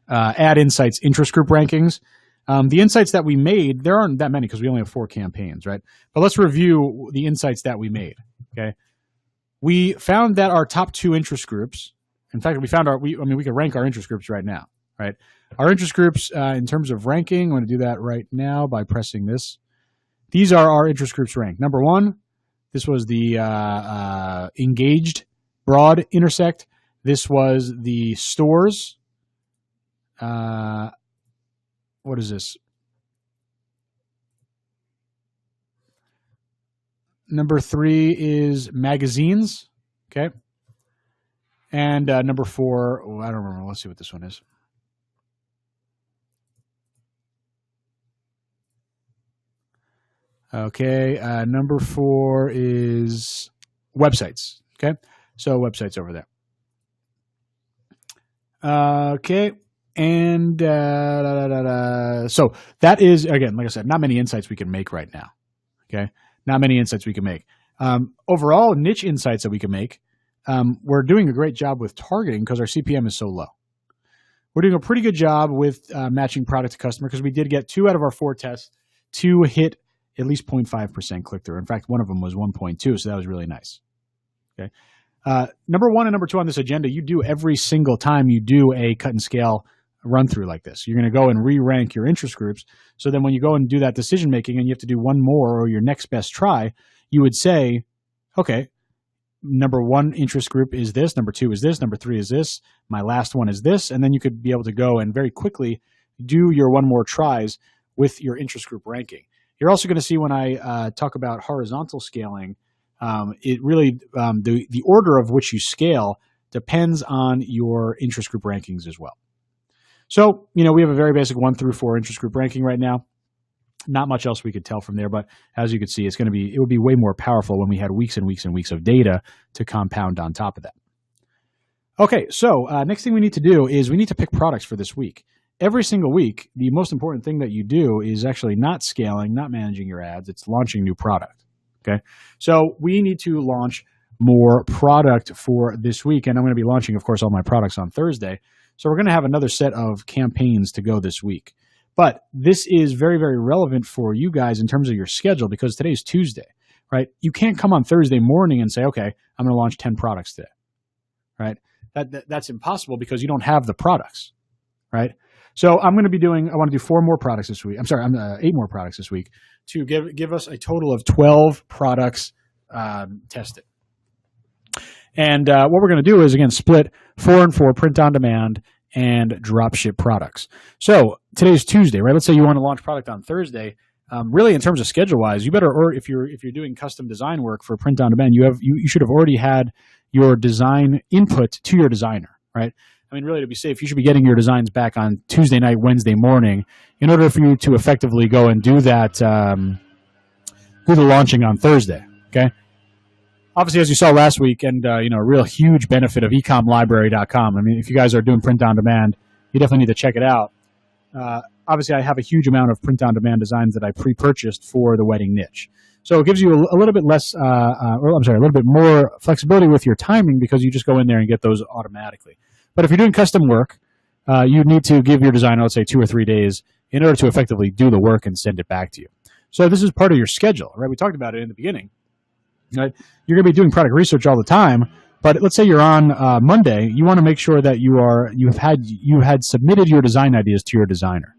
ad insights, interest group rankings. The insights that we made, there aren't that many because we only have 4 campaigns, right? But let's review the insights that we made, okay? We found that our top 2 interest groups, in fact, we could rank our interest groups right now, right? Our interest groups, in terms of ranking, I'm going to do that right now by pressing this. These are our interest groups ranked. Number 1, this was the engaged broad intersect. This was the stores. What is this? Number 3 is magazines. Okay. And number 4, I don't remember. Let's see what this one is. Okay. Number 4 is websites. Okay. So websites over there. Okay. And so that is, again, like I said, not many insights we can make right now. Okay. Not many insights we can make. Overall, niche insights that we can make. We're doing a great job with targeting because our CPM is so low. We're doing a pretty good job with matching product to customer because we did get 2 out of our 4 tests to hit at least 0.5% click-through. In fact, one of them was 1.2, so that was really nice. Okay. Number 1 and number 2 on this agenda, you do every single time you do a cut and scale run through like this. You're going to go and re-rank your interest groups. So then when you go and do that decision making and you have to do one more or your next best try, you would say, okay, number 1 interest group is this, number 2 is this, number 3 is this, my last one is this, and then you could be able to go and very quickly do your one more tries with your interest group ranking. You're also going to see when I talk about horizontal scaling, it really, the order of which you scale depends on your interest group rankings as well. So, we have a very basic 1 through 4 interest group ranking right now. Not much else we could tell from there, but as you can see, it would be way more powerful when we had weeks and weeks and weeks of data to compound on top of that. Okay, so next thing we need to do is we need to pick products for this week. Every single week, the most important thing that you do is actually not scaling, not managing your ads, it's launching new product. Okay, so we need to launch more product for this week, and I'm going to be launching, of course, all my products on Thursday. So we're going to have another set of campaigns to go this week. But this is very, very relevant for you guys in terms of your schedule because today's Tuesday, right? You can't come on Thursday morning and say, okay, I'm going to launch 10 products today, right? That's impossible because you don't have the products, right? So I want to do 4 more products this week. I'm sorry, 8 more products this week to give us a total of 12 products tested. And what we're going to do is, again, split 4 and 4 print on demand and drop ship products. So today's Tuesday, right? Let's say you want to launch product on Thursday. Really, in terms of schedule wise, you better, or if you're doing custom design work for print on demand, you should have already had your design input to your designer, right? I mean, really, to be safe, you should be getting your designs back on Tuesday night, Wednesday morning, in order for you to effectively go and do that, do the launching on Thursday. Okay. Obviously, as you saw last week, and a real huge benefit of ecomlibrary.com. I mean, if you guys are doing print on demand, you definitely need to check it out. Obviously, I have a huge amount of print on demand designs that I pre-purchased for the wedding niche. So it gives you a little bit less, a little bit more flexibility with your timing, because you just go in there and get those automatically. But if you're doing custom work, you need to give your designer, let's say, 2 or 3 days in order to effectively do the work and send it back to you. So this is part of your schedule, right? We talked about it in the beginning. Right? You're going to be doing product research all the time, but let's say you're on Monday. You want to make sure that you had submitted your design ideas to your designer,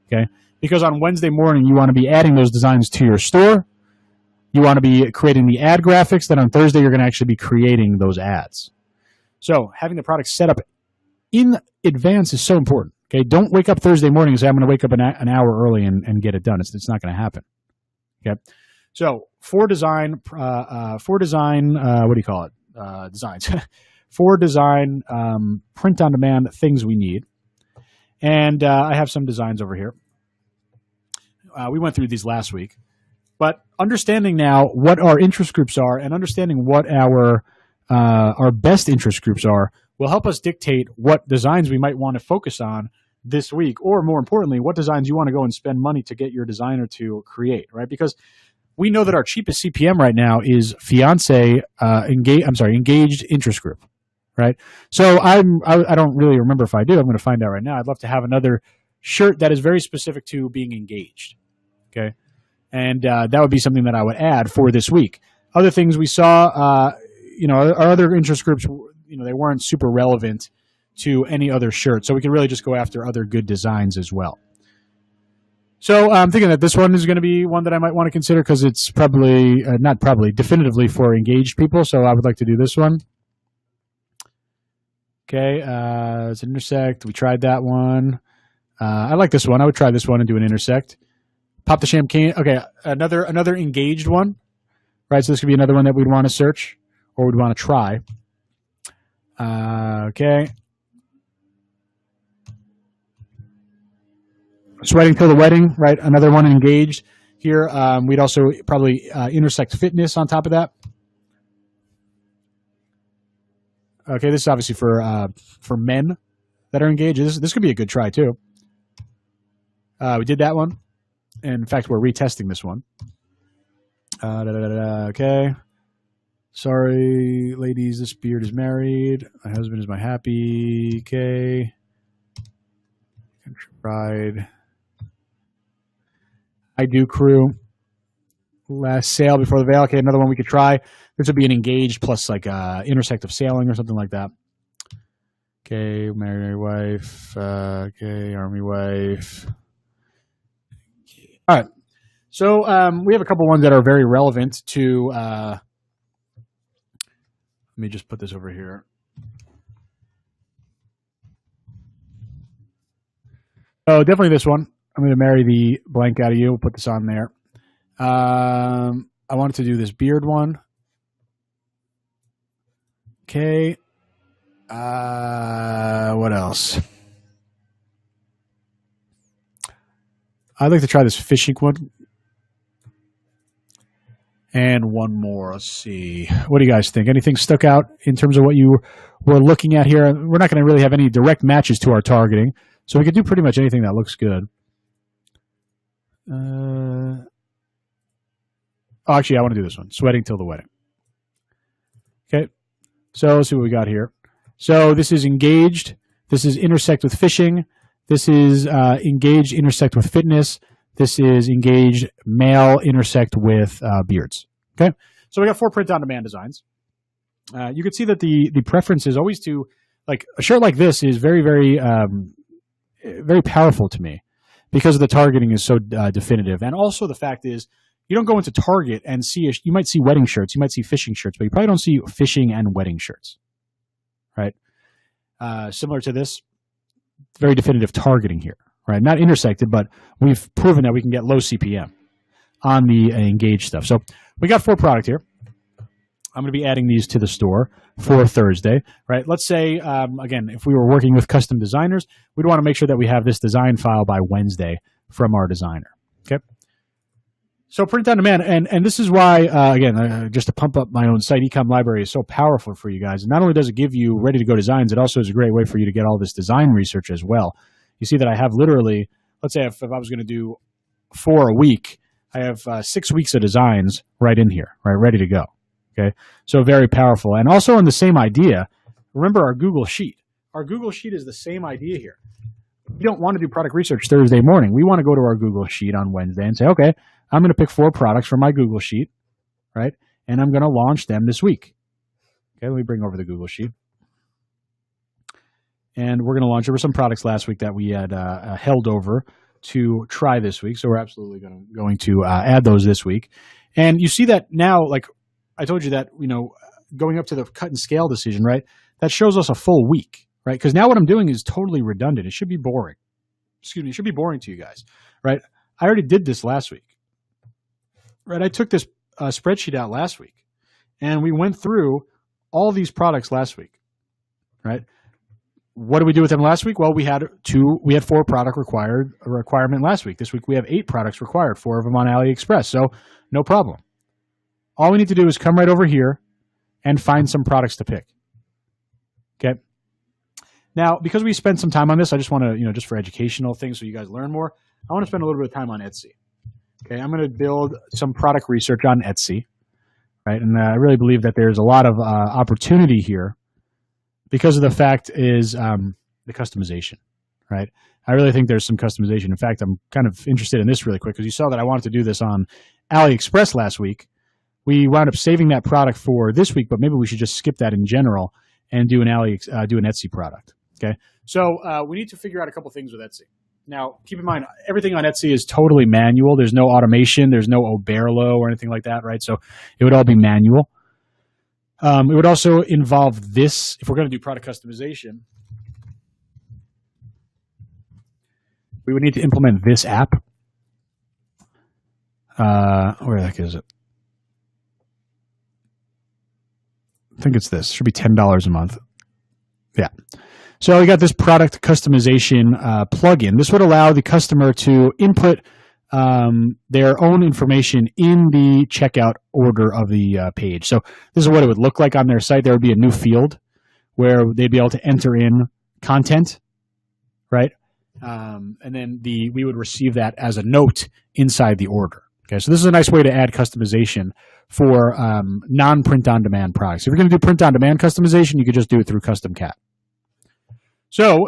okay? Because on Wednesday morning you want to be adding those designs to your store. You want to be creating the ad graphics. Then on Thursday you're going to actually be creating those ads. So having the product set up in advance is so important. Okay, don't wake up Thursday morning and say I'm going to wake up an hour early and get it done. It's not going to happen. Okay. So for design, what do you call it? Designs. For design, print on demand things we need. And I have some designs over here. We went through these last week. But understanding now what our interest groups are and understanding what our best interest groups are will help us dictate what designs we might want to focus on this week, or more importantly, what designs you want to go and spend money to get your designer to create, right? Because we know that our cheapest CPM right now is engaged interest group, right? So I don't really remember if I do. I'm going to find out right now. I'd love to have another shirt that is very specific to being engaged, okay? And that would be something that I would add for this week. Other things we saw, our other interest groups, they weren't super relevant to any other shirt. So we can really just go after other good designs as well. So I'm thinking that this one is going to be one that I might want to consider, because it's definitively for engaged people. So I would like to do this one. Okay, it's an intersect. We tried that one. I like this one. I would try this one and do an intersect. Pop the champagne. Okay, another engaged one. Right, so this could be another one that we'd want to search or we'd want to try. Okay. Sweating till the wedding, right? Another one engaged here. We'd also probably intersect fitness on top of that. Okay, this is obviously for men that are engaged. This could be a good try too. We did that one. And in fact, we're retesting this one. Okay. Sorry, ladies, this beard is married. My husband is my happy. Okay. Tried. I do crew. Last sale before the veil. Okay, another one we could try. This would be an engaged plus like intersect of sailing or something like that. Okay, married wife. Okay, army wife. All right. So we have a couple ones that are very relevant to. Let me just put this over here. Oh, definitely this one. I'm going to marry the blank out of you. We'll put this on there. I wanted to do this beard one. Okay. What else? I'd like to try this fishing one. And one more. Let's see. What do you guys think? Anything stuck out in terms of what you were looking at here? We're not going to really have any direct matches to our targeting, so we could do pretty much anything that looks good. Actually, I want to do this one. Sweating till the wedding. Okay. So let's see what we got here. So this is engaged. This is intersect with fishing. This is engaged intersect with fitness. This is engaged male intersect with beards. Okay. So we got 4 print-on-demand designs. You can see that the preference is always to, like, a shirt like this is very, very, very powerful to me because the targeting is so definitive. And also the fact is you don't go into Target and see, you might see wedding shirts, you might see fishing shirts, but you probably don't see fishing and wedding shirts, right? Similar to this, very definitive targeting here, right? Not intersected, but we've proven that we can get low CPM. on the Engage stuff. So we got 4 product here. I'm going to be adding these to the store for Thursday, right? Let's say, again, if we were working with custom designers, we'd want to make sure that we have this design file by Wednesday from our designer, okay? So print on demand, and this is why, again, just to pump up my own site, Ecom Library is so powerful for you guys. And not only does it give you ready-to-go designs, it also is a great way for you to get all this design research as well. You see that I have literally, let's say if I was going to do 4 a week, I have 6 weeks of designs right in here, right, ready to go. Okay, so very powerful. And also on the same idea, remember our Google Sheet. Our Google Sheet is the same idea here. We don't want to do product research Thursday morning. We want to go to our Google Sheet on Wednesday and say, okay, I'm going to pick 4 products from my Google Sheet, right? And I'm going to launch them this week. Okay, let me bring over the Google Sheet. And we're going to launch. There were some products last week that we had held over to try this week. So we're absolutely going to add those this week. And you see that now, like, I told you that, going up to the cut and scale decision, right? That shows us a full week, right? Because now what I'm doing is totally redundant. It should be boring. Excuse me. It should be boring to you guys, right? I already did this last week, right? I took this spreadsheet out last week, and we went through all these products last week, right? What did we do with them last week? Well, we had 4 product requirement last week. This week we have 8 products required, 4 of them on AliExpress. So no problem. All we need to do is come right over here and find some products to pick. Okay. Now, because we spent some time on this, I just want to, just for educational things so you guys learn more, I want to spend a little bit of time on Etsy. Okay. I'm going to build some product research on Etsy, right? And I really believe that there's a lot of opportunity here because of the fact is the customization, right? I really think there's some customization. In fact, I'm kind of interested in this really quick because you saw that I wanted to do this on AliExpress last week. We wound up saving that product for this week, but maybe we should just skip that in general and do an Etsy product. Okay, so we need to figure out a couple things with Etsy. Now, keep in mind, everything on Etsy is totally manual. There's no automation. There's no Oberlo or anything like that, right? So it would all be manual. It would also involve this. If we're going to do product customization, we would need to implement this app. Where the heck is it? I think it's this. It should be $10 a month. Yeah. So we got this product customization plugin. This would allow the customer to input their own information in the checkout order of the page. So this is what it would look like on their site. There would be a new field where they'd be able to enter in content, right? And then we would receive that as a note inside the order. Okay, so this is a nice way to add customization for non-print on demand products. If you're going to do print on demand customization, you could just do it through Custom Cat. So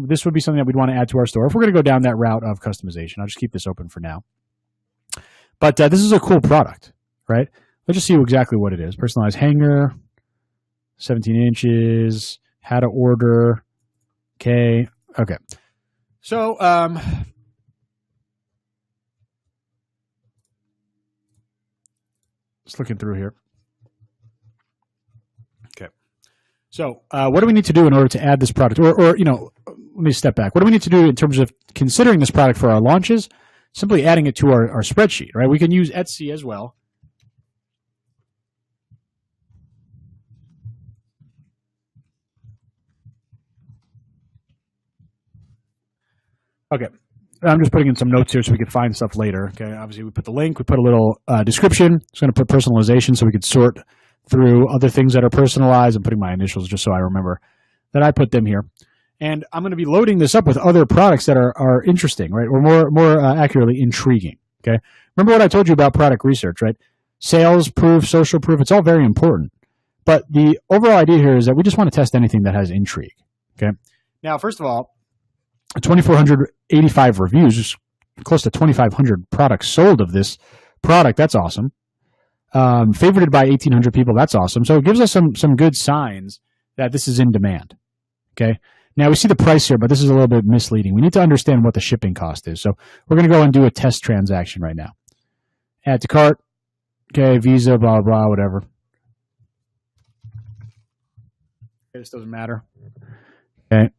this would be something that we'd want to add to our store. If we're going to go down that route of customization, I'll just keep this open for now. But this is a cool product, right? Let's just see exactly what it is. Personalized hanger, 17 inches, how to order. Okay. So just looking through here. Okay. So what do we need to do in order to add this product? Or let me step back. What do we need to do in terms of considering this product for our launches? Simply adding it to our spreadsheet, right? We can use Etsy as well. Okay. I'm just putting in some notes here so we could find stuff later. Okay. Obviously, we put the link. We put a little description. It's going to put personalization so we could sort through other things that are personalized. I'm putting my initials just so I remember that I put them here. And I'm going to be loading this up with other products that are interesting, right? Or more accurately, intriguing. Okay. Remember what I told you about product research, right? Sales proof, social proof. It's all very important. But the overall idea here is that we just want to test anything that has intrigue. Okay. Now, first of all, 2,485 reviews, close to 2,500 products sold of this product. That's awesome. Favorited by 1,800 people. That's awesome. So it gives us some good signs that this is in demand. Okay. Now we see the price here, but this is a little bit misleading. We need to understand what the shipping cost is. So we're going to go and do a test transaction right now. Add to cart. Okay. Visa, blah, blah, whatever. Okay, this doesn't matter. Okay.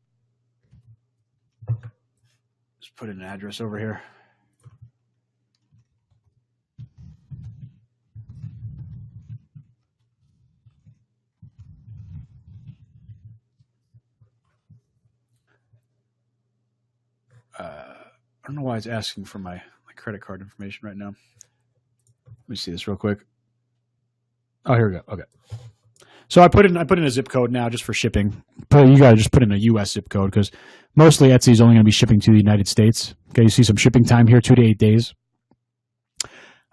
Put in an address over here. I don't know why it's asking for my credit card information right now. Let me see this real quick. Oh, here we go. Okay. So I put in a zip code now just for shipping. But you gotta just put in a U.S. zip code because mostly Etsy is only going to be shipping to the United States. Okay, you see some shipping time here, 2 to 8 days.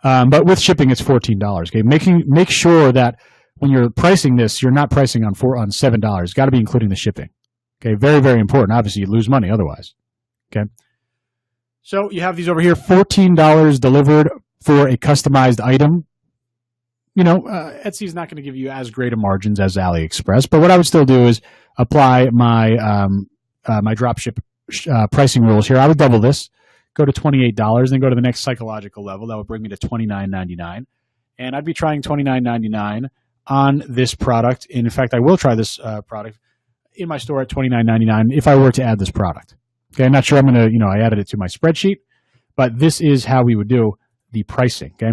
But with shipping, it's $14. Okay, make sure that when you're pricing this, you're not pricing on $7. Got to be including the shipping. Okay, very, very important. Obviously, you lose money otherwise. Okay, so you have these over here, $14 delivered for a customized item. You know, Etsy is not going to give you as great a margins as AliExpress, but what I would still do is apply my my dropship pricing rules here. I would double this, go to $28, then go to the next psychological level. That would bring me to $29.99, and I'd be trying $29.99 on this product. In fact, I will try this product in my store at $29.99 if I were to add this product. Okay, I'm not sure I'm going to, I added it to my spreadsheet, but this is how we would do the pricing. Okay.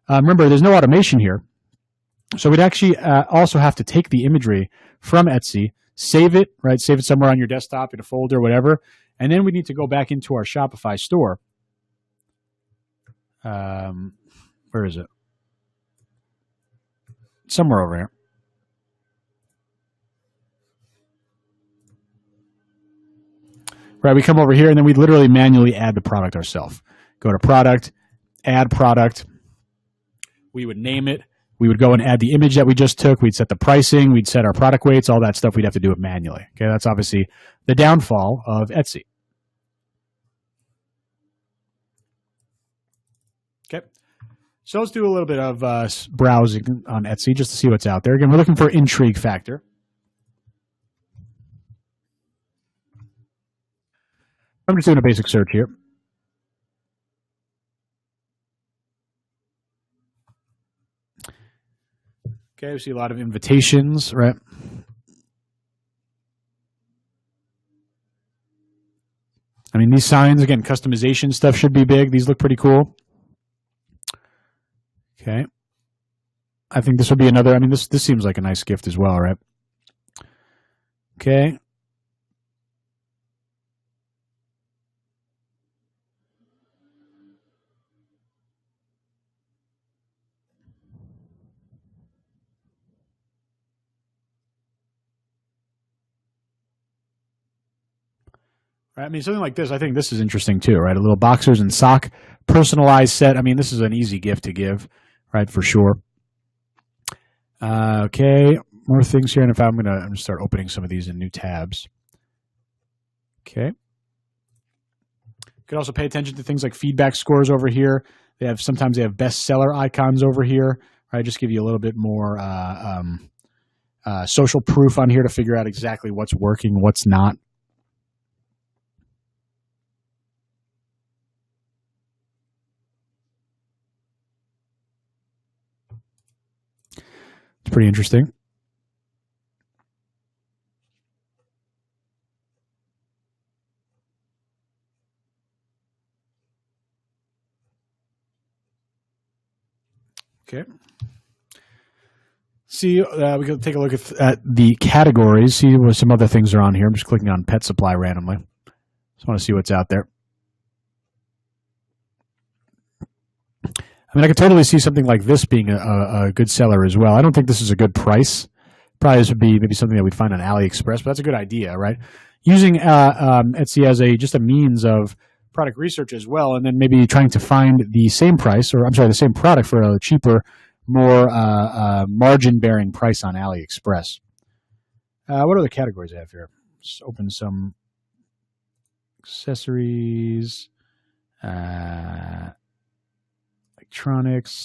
Remember, there's no automation here. So we'd actually also have to take the imagery from Etsy, save it, right? Save it somewhere on your desktop in a folder, whatever. And then we need to go back into our Shopify store. Where is it? Somewhere over here. Right, we come over here and then we literally manually add the product ourselves. Go to product, add product. We would name it. We would go and add the image that we just took. We'd set the pricing. We'd set our product weights, all that stuff. We'd have to do it manually. Okay, that's obviously the downfall of Etsy. Okay, so let's do a little bit of browsing on Etsy just to see what's out there. Again, we're looking for intrigue factor. I'm just doing a basic search here. Okay, we see a lot of invitations, right? I mean, these signs, again, customization stuff should be big. These look pretty cool. Okay. I think this would be another, I mean, this seems like a nice gift as well, right? Okay. Right? I mean, something like this, I think this is interesting too, right? A little boxers and sock personalized set. I mean, this is an easy gift to give, right? For sure. Okay, more things here. And if I'm going to start opening some of these in new tabs. Okay. You can also pay attention to things like feedback scores over here. Sometimes they have bestseller icons over here, right? Just give you a little bit more social proof on here to figure out exactly what's working, what's not. It's pretty interesting. Okay. See, we can take a look at the categories, see what some other things are on here. I'm just clicking on pet supply randomly. Just want to see what's out there. I mean, I could totally see something like this being a good seller as well. I don't think this is a good price. Probably this would be maybe something that we'd find on AliExpress, but that's a good idea, right? Using Etsy as just a means of product research as well, and then maybe trying to find the same price, or I'm sorry, the same product for a cheaper, more margin-bearing price on AliExpress. What other categories I have here? Just open some accessories, electronics.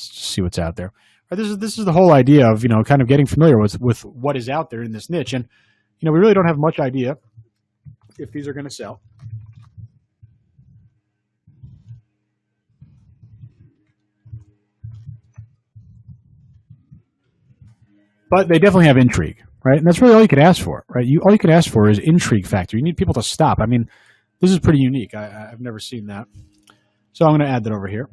Just see what's out there. Right, this is the whole idea of kind of getting familiar with what is out there in this niche, and we really don't have much idea if these are going to sell. But they definitely have intrigue, right? And that's really all you could ask for, right? All you could ask for is intrigue factor. You need people to stop. I mean, this is pretty unique. I've never seen that. So I'm going to add that over here.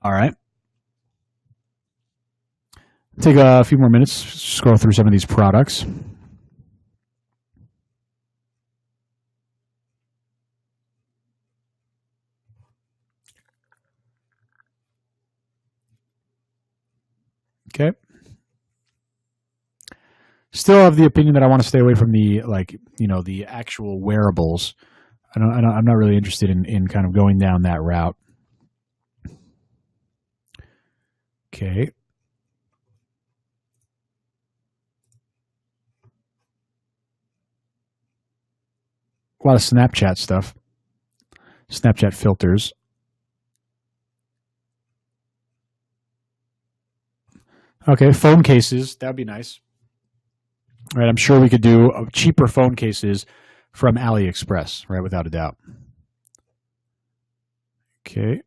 All right. Take a few more minutes, scroll through some of these products. Okay. Still have the opinion that I want to stay away from the, the actual wearables. I'm not really interested in kind of going down that route. Okay. A lot of Snapchat stuff. Snapchat filters. Okay, phone cases. That would be nice. Right, I'm sure we could do cheaper phone cases from AliExpress, right, without a doubt. Okay.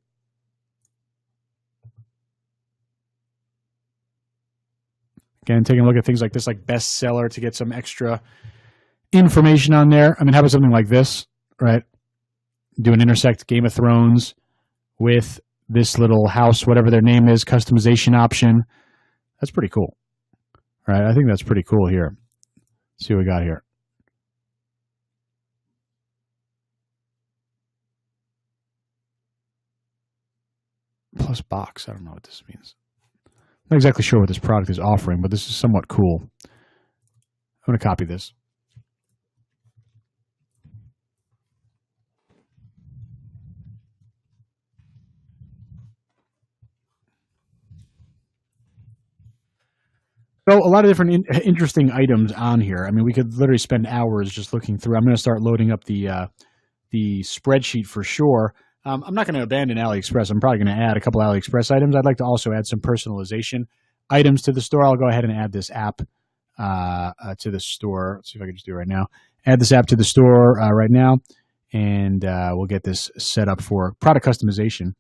Again, taking a look at things like this, like bestseller, to get some extra information on there. I mean, how about something like this, right? Do an intersect Game of Thrones with this little house, whatever their name is, customization option. That's pretty cool, right? I think that's pretty cool here. Let's see what we got here. Plus box. I don't know what this means. Not exactly sure what this product is offering, but this is somewhat cool. I'm going to copy this. So a lot of different interesting items on here. I mean, we could literally spend hours just looking through. I'm going to start loading up the spreadsheet for sure. I'm not going to abandon AliExpress. I'm probably going to add a couple AliExpress items. I'd like to also add some personalization items to the store. I'll go ahead and add this app to the store. Let's see if I can just do it right now. Add this app to the store right now, and we'll get this set up for product customization.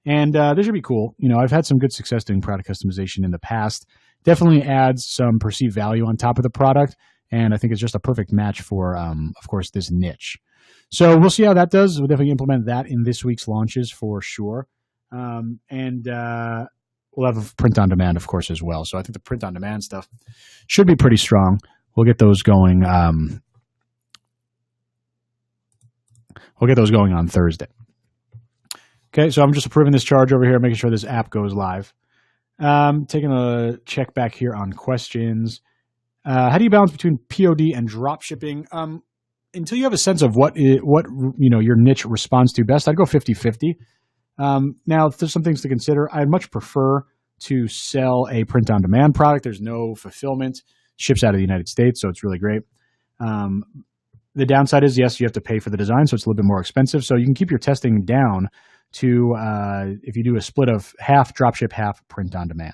And this should be cool. You know, I've had some good success doing product customization in the past. Definitely adds some perceived value on top of the product, and I think it's just a perfect match for, of course, this niche. So we'll see how that does. We'll definitely implement that in this week's launches for sure. And we'll have a print on demand, of course, as well. So I think the print on demand stuff should be pretty strong. We'll get those going. We'll get those going on Thursday. Okay, so I'm just approving this charge over here, making sure this app goes live. Taking a check back here on questions. How do you balance between POD and drop shipping? Until you have a sense of what your niche responds to best, I'd go 50-50. Now, there's some things to consider. I'd much prefer to sell a print-on-demand product. There's no fulfillment. Ships out of the United States, so it's really great. The downside is, yes, you have to pay for the design, so it's a little bit more expensive. So you can keep your testing down to, if you do a split of half dropship, half print-on-demand.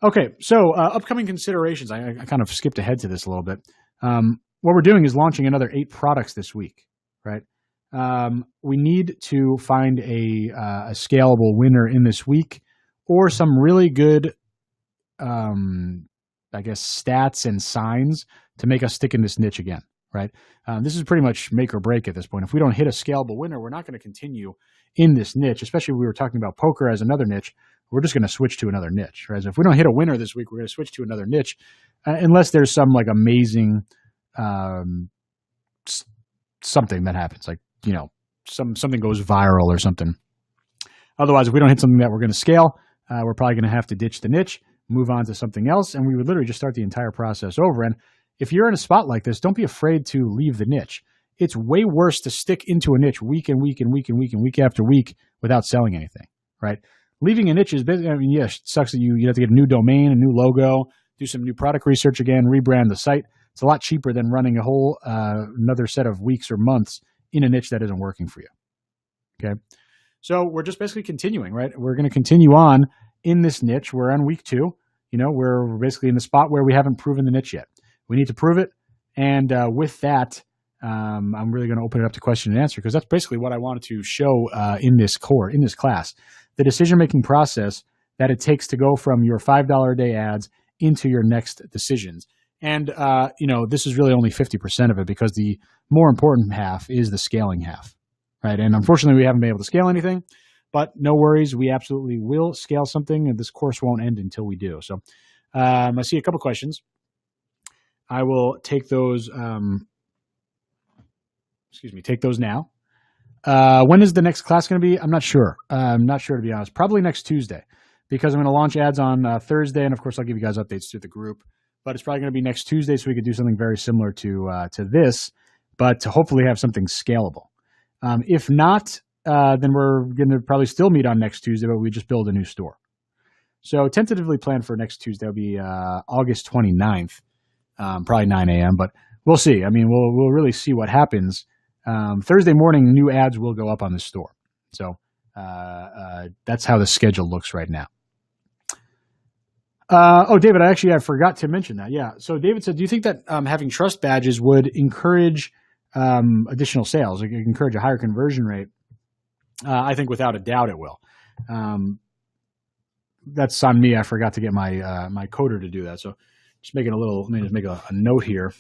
Okay, so upcoming considerations. I kind of skipped ahead to this a little bit. What we're doing is launching another 8 products this week, right? We need to find a scalable winner in this week, or some really good, I guess, stats and signs to make us stick in this niche again, right? This is pretty much make or break at this point. If we don't hit a scalable winner, we're not going to continue in this niche, especially if we were talking about poker as another niche. We're just going to switch to another niche, right? So if we don't hit a winner this week, we're going to switch to another niche, unless there's some like amazing something that happens, like, you know, something goes viral or something. Otherwise, if we don't hit something that we're going to scale, we're probably going to have to ditch the niche, move on to something else, and we would literally just start the entire process over. And if you're in a spot like this, don't be afraid to leave the niche. It's way worse to stick into a niche week and week and week and week and week after week without selling anything, right? Leaving a niche is, I mean, yes, it sucks that you have to get a new domain, a new logo, do some new product research again, rebrand the site. It's a lot cheaper than running a whole another set of weeks or months in a niche that isn't working for you. Okay, so we're just basically continuing, right? We're going to continue on in this niche. We're on week 2. You know, we're basically in the spot where we haven't proven the niche yet. We need to prove it, and with that, I'm really going to open it up to question and answer, because that's basically what I wanted to show in this class, the decision-making process that it takes to go from your $5 a day ads into your next decisions. And, you know, this is really only 50% of it, because the more important half is the scaling half, right? And unfortunately, we haven't been able to scale anything, But no worries, we absolutely will scale something, and this course won't end until we do. So I see a couple questions. I will take those. Take those now. When is the next class going to be? I'm not sure. I'm not sure, to be honest. Probably next Tuesday, because I'm going to launch ads on Thursday, and of course I'll give you guys updates through the group. But it's probably going to be next Tuesday, so we could do something very similar to this, but to hopefully have something scalable. If not, then we're going to probably still meet on next Tuesday, but we just build a new store. So tentatively planned for next Tuesday will be August 29th, probably 9 a.m., but we'll see. I mean, we'll really see what happens. Thursday morning, new ads will go up on the store. So that's how the schedule looks right now. David, I forgot to mention that. Yeah. So David said, do you think that having trust badges would encourage additional sales, like encourage a higher conversion rate? I think without a doubt it will. That's on me. I forgot to get my my coder to do that. So just making let me just make a note here.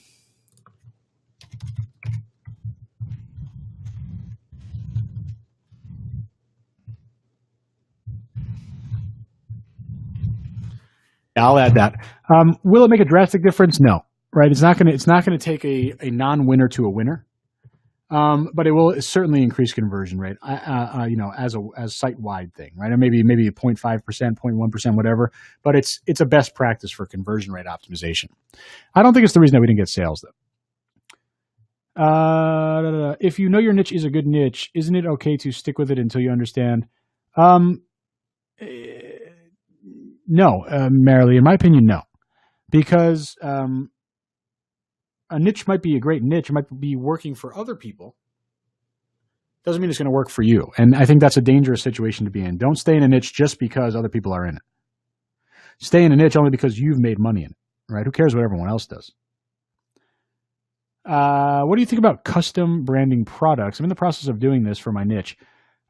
I'll add that. Will it make a drastic difference? No, right? It's not gonna take a non-winner to a winner, but it will certainly increase conversion rate. As a site-wide thing, right? Or maybe 0.5%, 0.1%, whatever. But it's a best practice for conversion rate optimization. I don't think it's the reason that we didn't get sales though. If you know your niche is a good niche, isn't it okay to stick with it until you understand? No, Marilee, in my opinion, no. Because a niche might be a great niche. It might be working for other people. Doesn't mean it's going to work for you. And I think that's a dangerous situation to be in. Don't stay in a niche just because other people are in it. Stay in a niche only because you've made money in it, right? Who cares what everyone else does? What do you think about custom branding products? I'm in the process of doing this for my niche.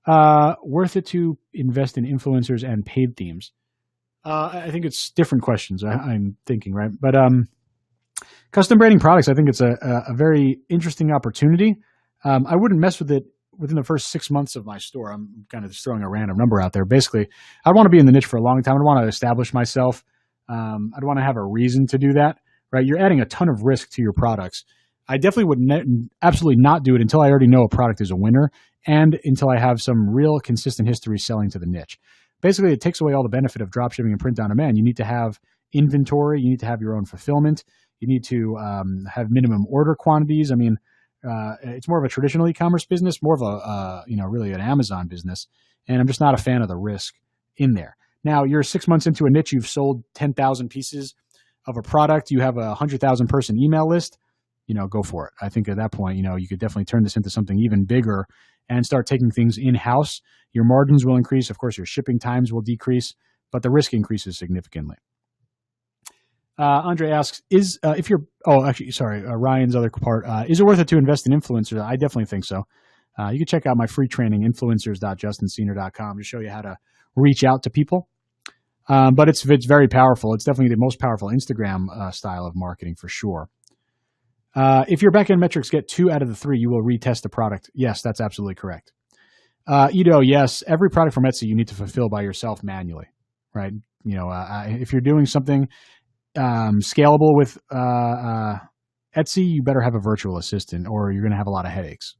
Worth it to invest in influencers and paid themes? I think it's different questions. I'm thinking, right? But custom branding products, I think it's a very interesting opportunity. I wouldn't mess with it within the first 6 months of my store. I'm kind of just throwing a random number out there. Basically, I want to be in the niche for a long time. I want to establish myself. I'd want to have a reason to do that, right? You're adding a ton of risk to your products. I definitely would absolutely not do it until I already know a product is a winner and until I have some real consistent history selling to the niche. Basically, it takes away all the benefit of dropshipping and print on demand. You need to have inventory. You need to have your own fulfillment. You need to have minimum order quantities. I mean, it's more of a traditional e-commerce business, more of a really an Amazon business, and I'm just not a fan of the risk in there. Now, you're 6 months into a niche. You've sold 10,000 pieces of a product. You have a 100,000 person email list. Go for it. I think at that point, you could definitely turn this into something even bigger and start taking things in-house. Your margins will increase. Of course, your shipping times will decrease, but the risk increases significantly. Andre asks, Ryan's other part, is it worth it to invest in influencers? I definitely think so. You can check out my free training, influencers.justinsenior.com, to show you how to reach out to people. But it's very powerful. It's definitely the most powerful Instagram style of marketing for sure. If your backend metrics get 2 out of the 3, you will retest the product. Yes, that's absolutely correct. Ido, yes, every product from Etsy you need to fulfill by yourself manually, right? If you're doing something scalable with Etsy, you better have a virtual assistant or you're going to have a lot of headaches.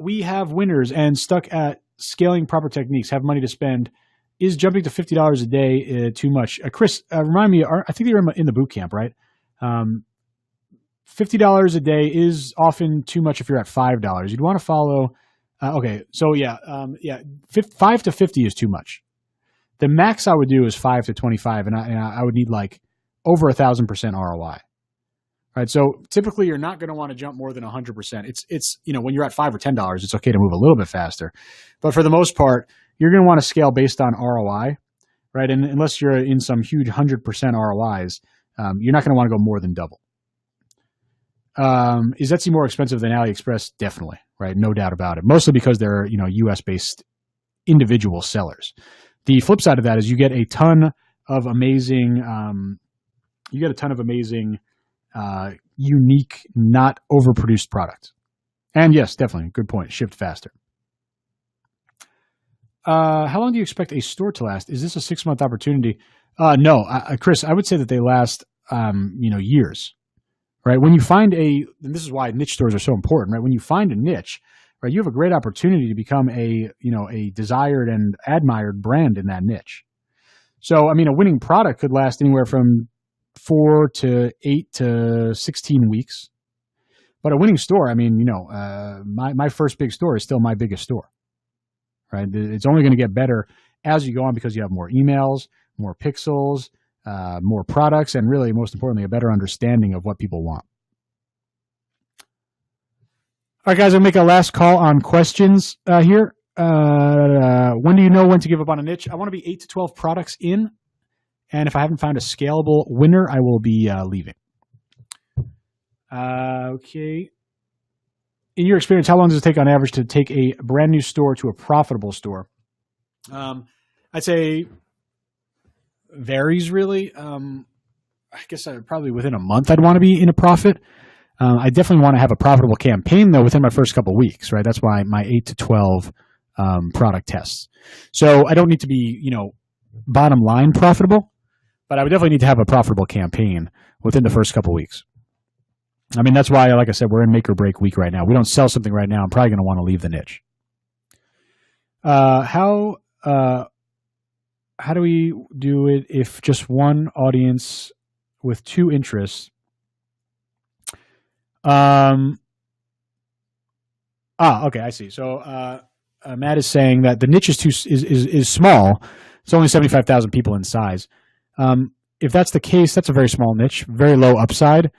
We have winners and stuck at scaling proper techniques, have money to spend. Is jumping to $50 a day too much? Chris, remind me, I think you're in the boot camp, right? $50 a day is often too much if you're at $5. You'd want to follow. 5 to 50 is too much. The max I would do is 5 to 25, and I would need like over 1,000% ROI. Right. So typically, you're not going to want to jump more than 100%. It's when you're at $5 or $10, it's okay to move a little bit faster, but for the most part, you're going to want to scale based on ROI, right? And unless you're in some huge 100% ROIs, you're not going to want to go more than double. Is Etsy more expensive than AliExpress? Definitely, right? No doubt about it. Mostly because they're, US-based individual sellers. The flip side of that is you get a ton of amazing, unique, not overproduced product. And yes, definitely, good point. Shipped faster. How long do you expect a store to last? Is this a 6-month opportunity? No, Chris, I would say that they last, years, right? When you find and this is why niche stores are so important, right? When you find a niche, right, you have a great opportunity to become a desired and admired brand in that niche. So, I mean, a winning product could last anywhere from 4 to 8 to 16 weeks. But a winning store, I mean, my first big store is still my biggest store, right? It's only going to get better as you go on because you have more emails, more pixels, more products, and really, most importantly, a better understanding of what people want. All right, guys, I'll make a last call on questions here. When do you know when to give up on a niche? I want to be 8 to 12 products in, and if I haven't found a scalable winner, I will be leaving. Okay. In your experience, how long does it take on average to take a brand new store to a profitable store? I'd say varies really. I guess probably within a month I'd want to be in a profit. I definitely want to have a profitable campaign though within my first couple of weeks, right? That's why my 8 to 12 product tests. So I don't need to be, bottom line profitable, but I would definitely need to have a profitable campaign within the first couple of weeks. I mean, that's why, like I said, we're in make or break week right now. We don't sell something right now, I'm probably going to want to leave the niche. How do we do it if just one audience with 2 interests? Okay, I see. So Matt is saying that the niche is small. It's only 75,000 people in size. If that's the case, that's a very small niche, very low upside.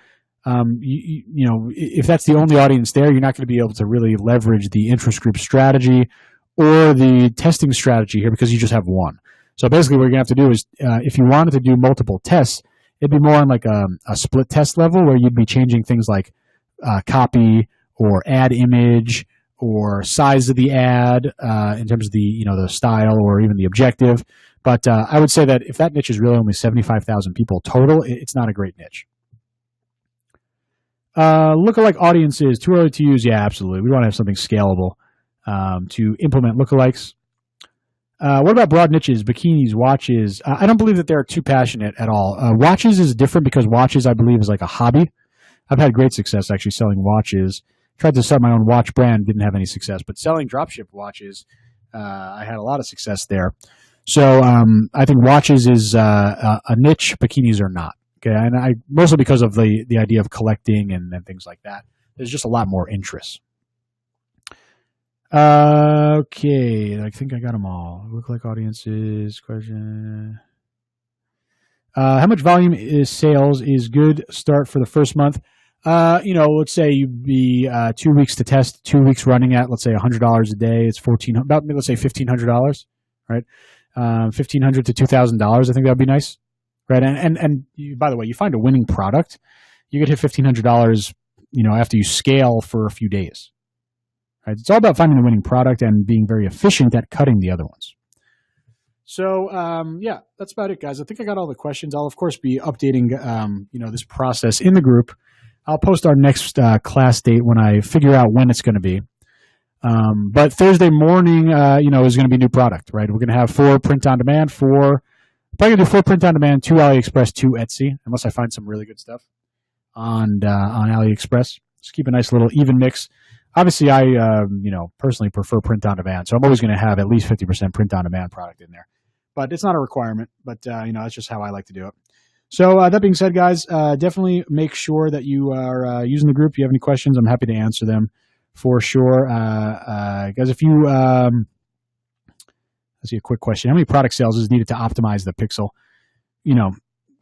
If that's the only audience there, you're not going to be able to really leverage the interest group strategy or the testing strategy here because you just have one. So basically what you're going to have to do is if you wanted to do multiple tests, it'd be more on like a split test level where you'd be changing things like copy or ad image or size of the ad in terms of the style or even the objective. But I would say that if that niche is really only 75,000 people total, it's not a great niche. Lookalike audiences, too early to use? Yeah, absolutely. We want to have something scalable to implement lookalikes. What about broad niches, bikinis, watches? I don't believe that they're too passionate at all. Watches is different because watches, I believe, is like a hobby. I've had great success actually selling watches. Tried to start my own watch brand, didn't have any success. But selling dropship watches, I had a lot of success there. So I think watches is a niche, bikinis are not. Okay, and mostly because of the idea of collecting and things like that. There's just a lot more interest. Okay, I think I got them all. Lookalike audiences, question. How much volume is sales is good start for the first month? Let's say you'd be 2 weeks to test, 2 weeks running at, let's say $100 a day. It's let's say $1,500, right? $1,500 to $2,000. I think that'd be nice. Right, and you, by the way, you find a winning product, you could hit $1,500, after you scale for a few days. Right, it's all about finding a winning product and being very efficient at cutting the other ones. So, yeah, that's about it, guys. I think I got all the questions. I'll of course be updating, this process in the group. I'll post our next class date when I figure out when it's going to be. But Thursday morning, is going to be new product. Right, we're going to have 4 print on demand, 4. Probably going to do 4 print on demand, 2 AliExpress, 2 Etsy, unless I find some really good stuff on AliExpress. Just keep a nice little even mix. Obviously, I personally prefer print on demand, so I'm always going to have at least 50% print on demand product in there. But it's not a requirement. But that's just how I like to do it. So that being said, guys, definitely make sure that you are using the group. If you have any questions, I'm happy to answer them for sure. Guys, if you let's see, a quick question. How many product sales is needed to optimize the pixel?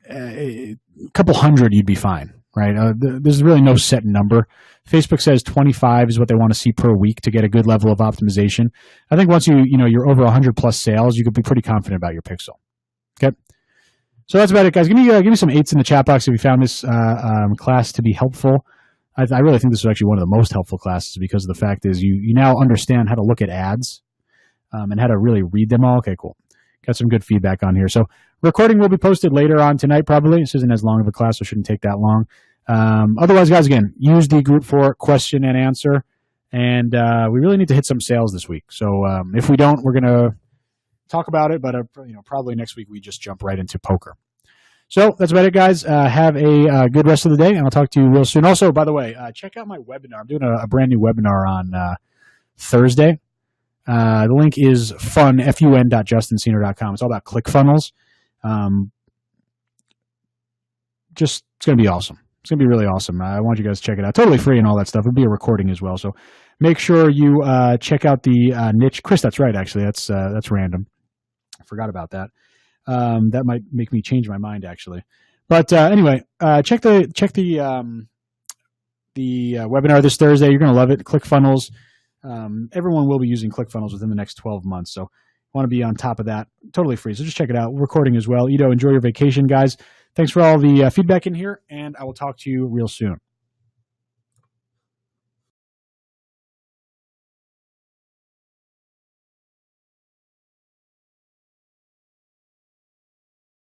A couple hundred, you'd be fine, right? There's really no set number. Facebook says 25 is what they want to see per week to get a good level of optimization. I think once you're over 100 plus sales, you could be pretty confident about your pixel. Okay. So that's about it, guys. Give me some 8s in the chat box if you found this class to be helpful. I really think this was actually one of the most helpful classes because of the fact is you now understand how to look at ads. And how to really read them all. Okay, cool. Got some good feedback on here. So recording will be posted later on tonight probably. This isn't as long of a class, so it shouldn't take that long. Otherwise, guys, again, use the group for question and answer. And we really need to hit some sales this week. So if we don't, we're going to talk about it, but probably next week we just jump right into poker. So that's about it, guys. Have a good rest of the day, and I'll talk to you real soon. Also, by the way, check out my webinar. I'm doing a brand new webinar on Thursday. The link is fun.justinsenior.com. It's all about ClickFunnels. It's going to be awesome. It's going to be really awesome. I want you guys to check it out. Totally free and all that stuff. It'll be a recording as well. So make sure you check out the niche. Chris, that's right, actually. That's random. I forgot about that. That might make me change my mind, actually. But anyway, check the webinar this Thursday. You're going to love it. ClickFunnels. Everyone will be using ClickFunnels within the next 12 months. So want to be on top of that. Totally free. So just check it out. Recording as well. Enjoy your vacation, guys. Thanks for all the feedback in here, and I will talk to you real soon.